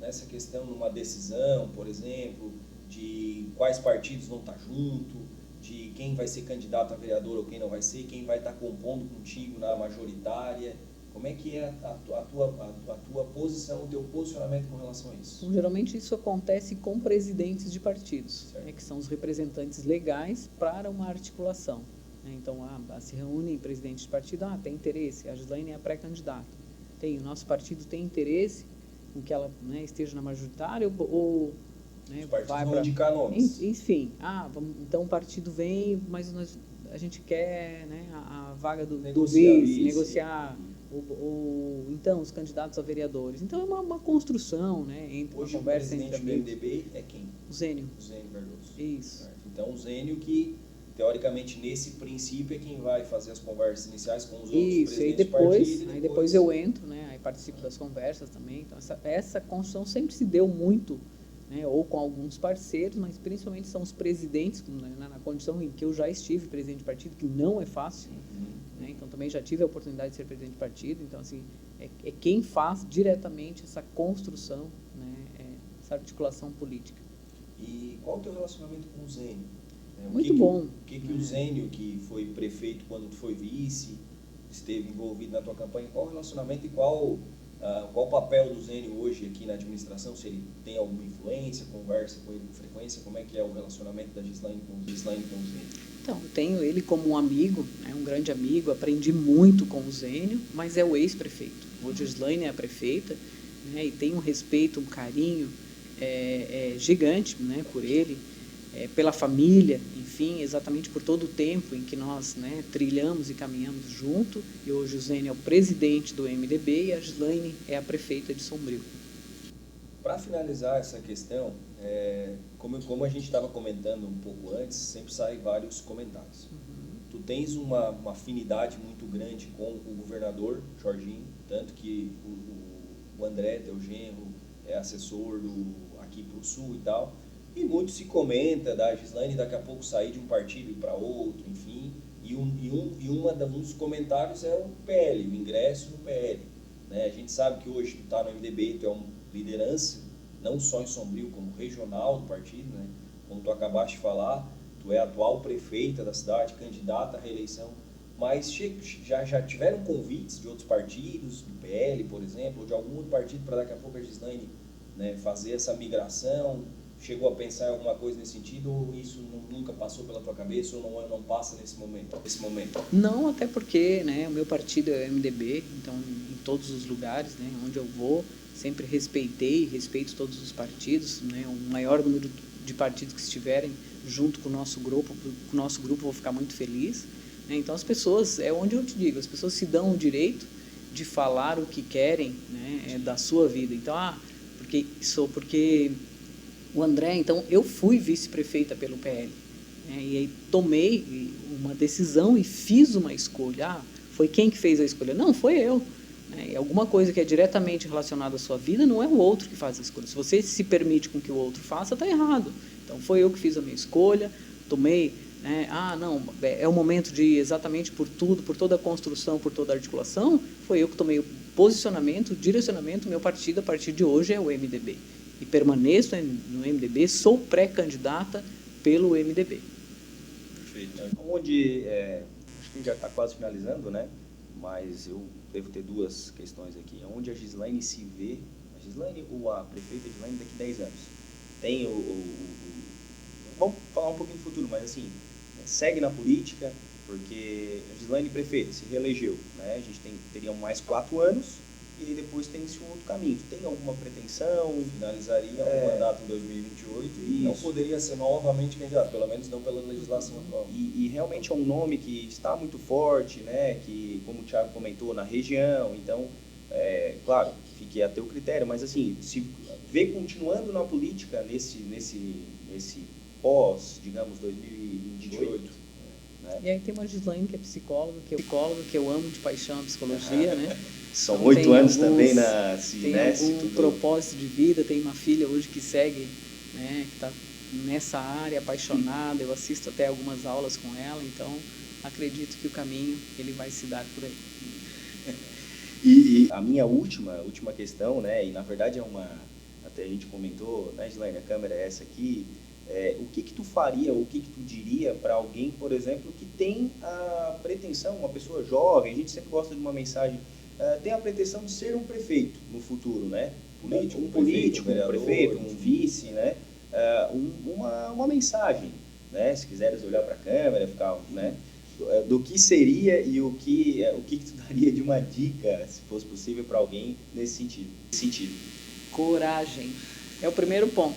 nessa questão, numa decisão, por exemplo, de quais partidos vão estar junto, de quem vai ser candidato a vereador ou quem não vai ser, quem vai estar compondo contigo na majoritária? Como é que é a tua posição, o teu posicionamento com relação a isso?
Então, geralmente isso acontece com presidentes de partidos, né, que são os representantes legais para uma articulação. Né? Então, se reúnem presidentes de partido, tem interesse, a Gislaine é a pré-candidata. O nosso partido tem interesse em que ela, né, esteja na majoritária ou
os partidos vão indicar nomes.
Enfim, então o partido vem, mas a gente quer, né, a vaga do vice, negociar, então os candidatos a vereadores. Então é uma construção, né, entre
hoje
uma conversa entre
amigos. O presidente do MDB é quem?
O Zênio.
O Zênio Cardoso.
Isso.
Certo. Então o Zênio que, teoricamente, nesse princípio é quem vai fazer as conversas iniciais com os outros presidentes
de partido.
Aí
depois eu entro, né, aí participo das conversas também. Então essa construção sempre se deu muito, né, ou com alguns parceiros, mas principalmente são os presidentes, né, na condição em que eu já estive presidente de partido, que não é fácil, né, então também já tive a oportunidade de ser presidente de partido, então assim, é quem faz diretamente essa construção, né, essa articulação política.
E qual o teu relacionamento com o Zênio?
Muito bom.
O que o Zênio, que foi prefeito quando tu foi vice, esteve envolvido na tua campanha, qual o relacionamento e qual Qual o papel do Zênio hoje aqui na administração? Se ele tem alguma influência, conversa com ele com frequência, como é que é o relacionamento da Gislaine com o Zênio?
Então, eu tenho ele como um amigo, né, um grande amigo, aprendi muito com o Zênio, mas é o ex-prefeito. Hoje a Gislaine é a prefeita, né, e tem um respeito, um carinho gigante, né, por ele, pela família, enfim, exatamente por todo o tempo em que nós, né, trilhamos e caminhamos junto. E hoje o Zênio é o presidente do MDB e a Gislaine é a prefeita de Sombrio.
Para finalizar essa questão, como a gente estava comentando um pouco antes, sempre saem vários comentários. Tu tens uma afinidade muito grande com o governador Jorginho, tanto que o André, teu genro, é assessor aqui para o Sul e tal, e muito se comenta da Gislaine daqui a pouco sair de um partido para outro, enfim, e um dos comentários é o PL, o ingresso no PL. Né? A gente sabe que hoje tu está no MDB, tu é uma liderança, não só em Sombrio, como regional do partido, né? Como tu acabaste de falar, tu é atual prefeita da cidade, candidata à reeleição, mas já tiveram convites de outros partidos, do PL, por exemplo, ou de algum outro partido para daqui a pouco a Gislaine, né, fazer essa migração? Chegou a pensar em alguma coisa nesse sentido, ou isso nunca passou pela tua cabeça, ou não passa nesse momento?
Não, até porque, né, o meu partido é o MDB, então em todos os lugares, né, onde eu vou, sempre respeito todos os partidos, né, o maior número de partidos que estiverem junto com o nosso grupo vou ficar muito feliz. Né, então as pessoas, é onde eu te digo, as pessoas se dão o direito de falar o que querem, né, da sua vida. Então, porque o André, então, eu fui vice-prefeita pelo PL, né, e aí tomei uma decisão e fiz uma escolha. Foi quem que fez a escolha? Não, foi eu. Né, e alguma coisa que é diretamente relacionada à sua vida, não é o outro que faz a escolha. Se você se permite com que o outro faça, está errado. Então, foi eu que fiz a minha escolha, tomei, né, não, é o momento de, exatamente por tudo, por toda a construção, por toda a articulação, foi eu que tomei o posicionamento, o direcionamento. Meu partido, a partir de hoje, é o MDB. E permaneço no MDB, sou pré-candidata pelo MDB.
Perfeito. Acho que a gente já está quase finalizando, né? Mas eu devo ter duas questões aqui. Onde a Gislaine se vê, a Gislaine ou a prefeita Gislaine daqui a 10 anos? Tem vamos falar um pouquinho do futuro, mas assim, segue na política, porque a Gislaine prefeita se reelegeu, né? A gente teria mais 4 anos, e aí depois tem-se um outro caminho. Tem alguma pretensão?
Finalizaria o mandato em 2028 e não poderia ser novamente candidato, pelo menos não pela legislação atual.
E realmente é um nome que está muito forte, né? Que, como o Thiago comentou, na região. Então, claro, fique a teu critério, mas assim, se vê continuando na política nesse pós, digamos, 2028. Né?
E aí tem uma Gislaine que é psicóloga, que eu amo de paixão a psicologia, né?
São
então,
8 anos também na
Tem algum propósito de vida, tem uma filha hoje que segue, né, que está nessa área, apaixonada, eu assisto até algumas aulas com ela, então acredito que o caminho ele vai se dar por aí.
E a minha última questão, né, e na verdade até a gente comentou, né, Gislaine, a câmera é essa aqui, o que tu faria, o que tu diria para alguém, por exemplo, que tem a pretensão, uma pessoa jovem, a gente sempre gosta de uma mensagem, tem a pretensão de ser um prefeito no futuro, né? Um político, um prefeito, um vice, né? Uma mensagem, né? Se quiseres olhar para a câmera, ficar, né? Do que seria e o que tu daria de uma dica, se fosse possível, para alguém nesse sentido.
Coragem. É o primeiro ponto.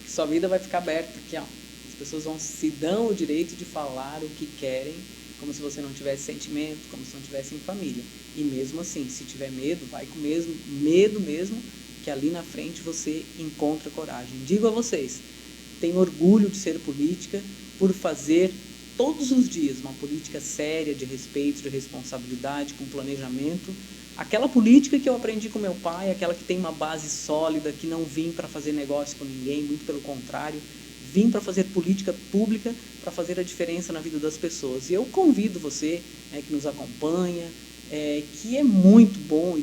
Que sua vida vai ficar aberta aqui, ó. As pessoas se dão o direito de falar o que querem, como se você não tivesse sentimento, como se não tivesse em família. E mesmo assim, se tiver medo, vai com medo mesmo, que ali na frente você encontra coragem. Digo a vocês, tenho orgulho de ser política, por fazer todos os dias uma política séria, de respeito, de responsabilidade, com planejamento. Aquela política que eu aprendi com meu pai, aquela que tem uma base sólida, que não vim para fazer negócio com ninguém, muito pelo contrário, vim para fazer política pública, para fazer a diferença na vida das pessoas. E eu convido você, né, que nos acompanha, que é muito bom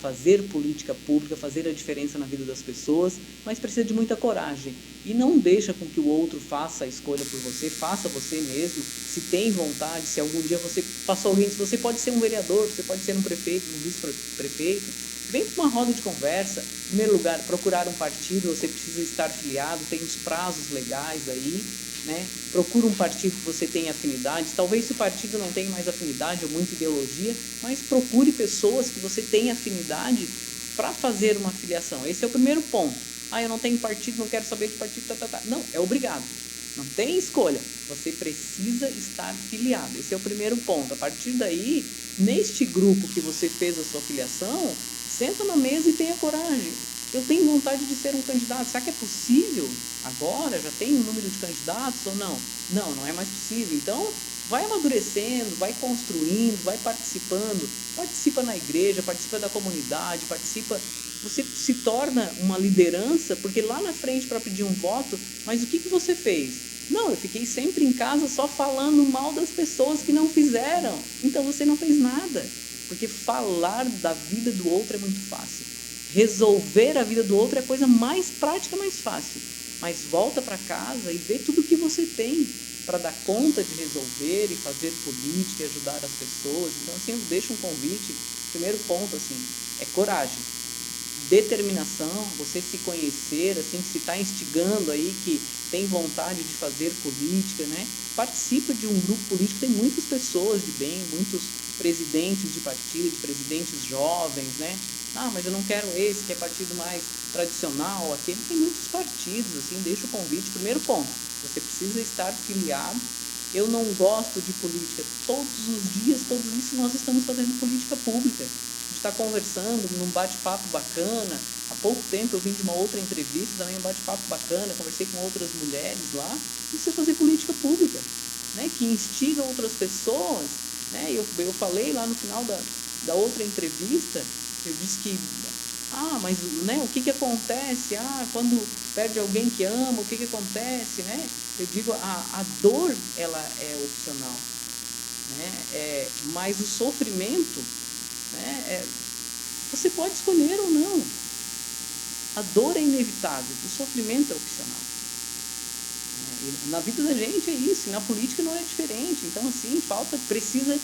fazer política pública, fazer a diferença na vida das pessoas, mas precisa de muita coragem. E não deixa com que o outro faça a escolha por você, faça você mesmo, se tem vontade, se algum dia você passou alguém, se você pode ser um vereador, você pode ser um prefeito, um vice-prefeito, vem para uma roda de conversa. Em primeiro lugar, procurar um partido, você precisa estar filiado, tem os prazos legais aí, né? Procura um partido que você tenha afinidade. Talvez se o partido não tenha mais afinidade ou muita ideologia, mas procure pessoas que você tenha afinidade para fazer uma filiação. Esse é o primeiro ponto. Eu não tenho partido, não quero saber de partido, Não, é obrigado. Não tem escolha. Você precisa estar filiado. Esse é o primeiro ponto. A partir daí, neste grupo que você fez a sua filiação, senta na mesa e tenha coragem. Eu tenho vontade de ser um candidato. Será que é possível? Agora já tem um número de candidatos ou não? Não, não é mais possível. Então, vai amadurecendo, vai construindo, vai participando. Participa na igreja, participa da comunidade, você se torna uma liderança, porque lá na frente para pedir um voto, mas o que você fez? Não, eu fiquei sempre em casa só falando mal das pessoas que não fizeram. Então você não fez nada, porque falar da vida do outro é muito fácil. Resolver a vida do outro é a coisa mais prática, mais fácil. Mas volta para casa e vê tudo o que você tem para dar conta de resolver e fazer política e ajudar as pessoas. Então, assim, eu deixo um convite. Primeiro ponto, assim, é coragem, determinação, você se conhecer, assim, se está instigando aí, que tem vontade de fazer política, né? Participa de um grupo político, tem muitas pessoas de bem, muitos presidentes de partido, presidentes jovens, né? Mas eu não quero esse, que é partido mais tradicional, aquele. Tem muitos partidos, assim, deixa o convite. Primeiro ponto, você precisa estar filiado. Eu não gosto de política. Todos os dias, nós estamos fazendo política pública. A gente está conversando num bate-papo bacana. Há pouco tempo eu vim de uma outra entrevista, também um bate-papo bacana, conversei com outras mulheres lá. Isso é fazer política pública, né? Que instiga outras pessoas, né? Eu falei lá no final da outra entrevista, eu disse que, mas, né, o que acontece? Quando perde alguém que ama, o que acontece, né? Eu digo, a dor, ela é opcional, né? Mas o sofrimento, né, você pode escolher ou não. A dor é inevitável, o sofrimento é opcional. E na vida da gente é isso, e na política não é diferente. Então, assim, precisa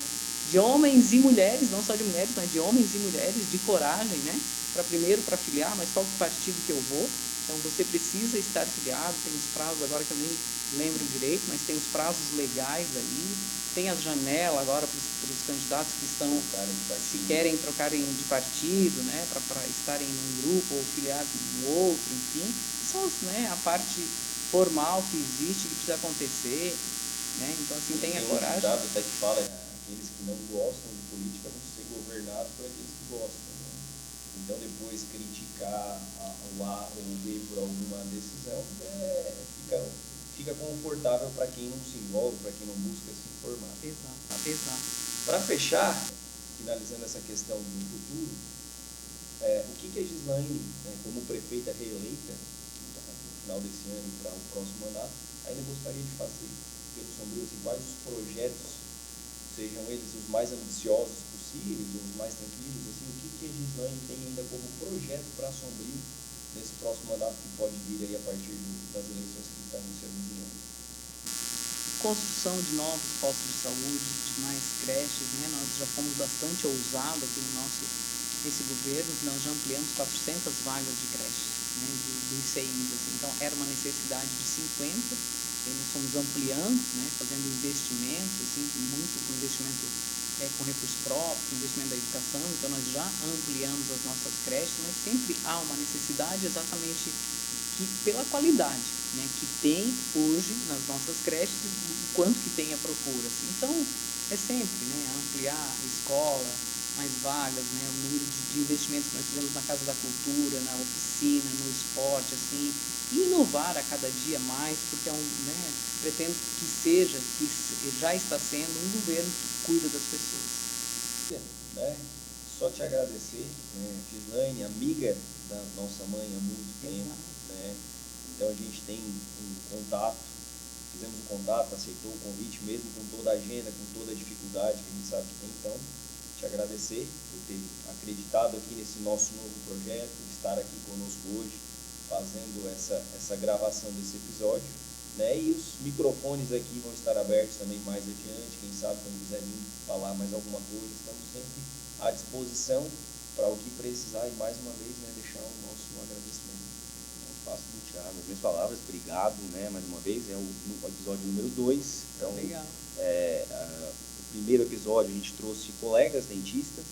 de homens e mulheres, não só de mulheres, mas de homens e mulheres, de coragem, né? Para filiar, mas qual partido que eu vou? Então, você precisa estar filiado, tem os prazos, agora que eu nem lembro direito, mas tem os prazos legais aí, tem as janelas agora para os candidatos que se querem trocarem de partido, né? Para estarem num grupo ou filiados no outro, enfim. São, né, a parte formal que existe, que precisa acontecer, né? Então, assim, tenha coragem.
Tem um ditado até que fala, aqueles que não gostam de política vão ser governados por aqueles que gostam, né? Então, depois, criticar o A ou o B por alguma decisão fica confortável para quem não se envolve, para quem não busca se informar.
Exato.
Para fechar, finalizando essa questão do futuro, o que a Gislaine, né, como prefeita reeleita, no final desse ano e para o próximo mandato, ainda gostaria de fazer pelo Sombrio, assim, quais os projetos, sejam eles os mais ambiciosos possíveis, ou os mais tranquilos, assim, o que a Gislaine tem ainda como projeto para Sombrio nesse próximo mandato que pode vir aí a partir das eleições que estão se avizinhando?
Construção de novos postos de saúde, de mais creches, né? Nós já fomos bastante ousados aqui nesse governo, nós já ampliamos 400 vagas de creches, né? Dos ICIs, assim. Então, era uma necessidade de 50, e nós fomos ampliando, né? Fazendo investimentos, assim, muito com investimento com recursos próprios, investimento da educação. Então, nós já ampliamos as nossas creches, mas sempre há uma necessidade exatamente pela qualidade, né, que tem hoje nas nossas creches, o quanto que tem a procura. Assim. Então, é sempre, né, ampliar a escola, mais vagas, né, o número de investimentos que nós fizemos na Casa da Cultura, na oficina, no esporte, assim, e inovar a cada dia mais, porque pretendo que já está sendo um governo que cuida das pessoas.
Né? Só te agradecer, né, Gislaine, amiga da nossa mãe há muito tempo, né? Então a gente tem um contato, fizemos o contato, aceitou o convite, mesmo com toda a agenda, com toda a dificuldade que a gente sabe que tem. Então, te
te agradecer por ter acreditado aqui nesse nosso novo projeto, estar aqui conosco hoje, fazendo essa gravação desse episódio, né? E os microfones aqui vão estar abertos também mais adiante, quem sabe quando quiser vir falar mais alguma coisa, estamos sempre à disposição para o que precisar e mais uma vez, né, deixar o nosso agradecimento.
Não faço do Thiago as minhas palavras, obrigado, né, mais uma vez, é o episódio número 2. Então,
Legal.
O primeiro episódio a gente trouxe colegas dentistas,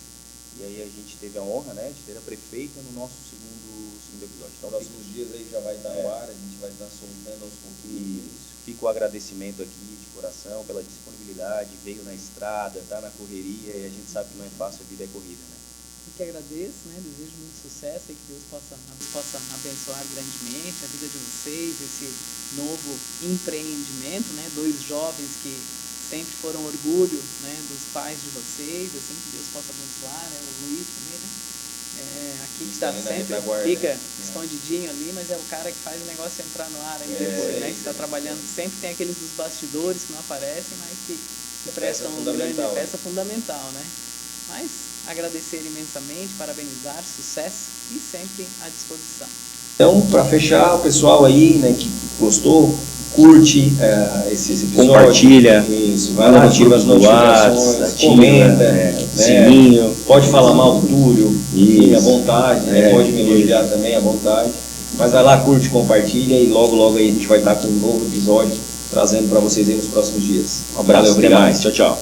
e aí a gente teve a honra, né, de ter a prefeita no nosso segundo episódio. Então,
Próximos dias aí já vai estar no ar, a gente vai estar soltando aos pouquinhos.
Fica o agradecimento aqui de coração pela disponibilidade, veio na estrada, tá na correria, e a gente sabe que não é fácil, a vida é corrida, né?
Eu que agradeço, né? Desejo muito sucesso e que Deus possa abençoar grandemente a vida de vocês, esse novo empreendimento, né? 2 jovens que sempre foram orgulho, né, dos pais de vocês, assim, que Deus possa abençoar, né? O Luiz também, né? Aqui que está sempre, fica escondidinho ali, mas é o cara que faz o negócio entrar no ar aí depois, né? Que está trabalhando, sempre tem aqueles dos bastidores que não aparecem, mas que prestam uma grande peça fundamental, né? Mas agradecer imensamente, parabenizar, sucesso e sempre à disposição.
Então, para fechar, o pessoal aí, né, que gostou, curte esse episódio,
compartilha,
isso, vai lá, ativa as notificações, comenta,
sininho,
pode falar mal do Túlio, à vontade, né, pode me elogiar também à vontade, mas vai lá, curte, compartilha e logo aí a gente vai estar com um novo episódio trazendo para vocês aí nos próximos dias.
Um abraço,
Valeu,
até mais, tchau.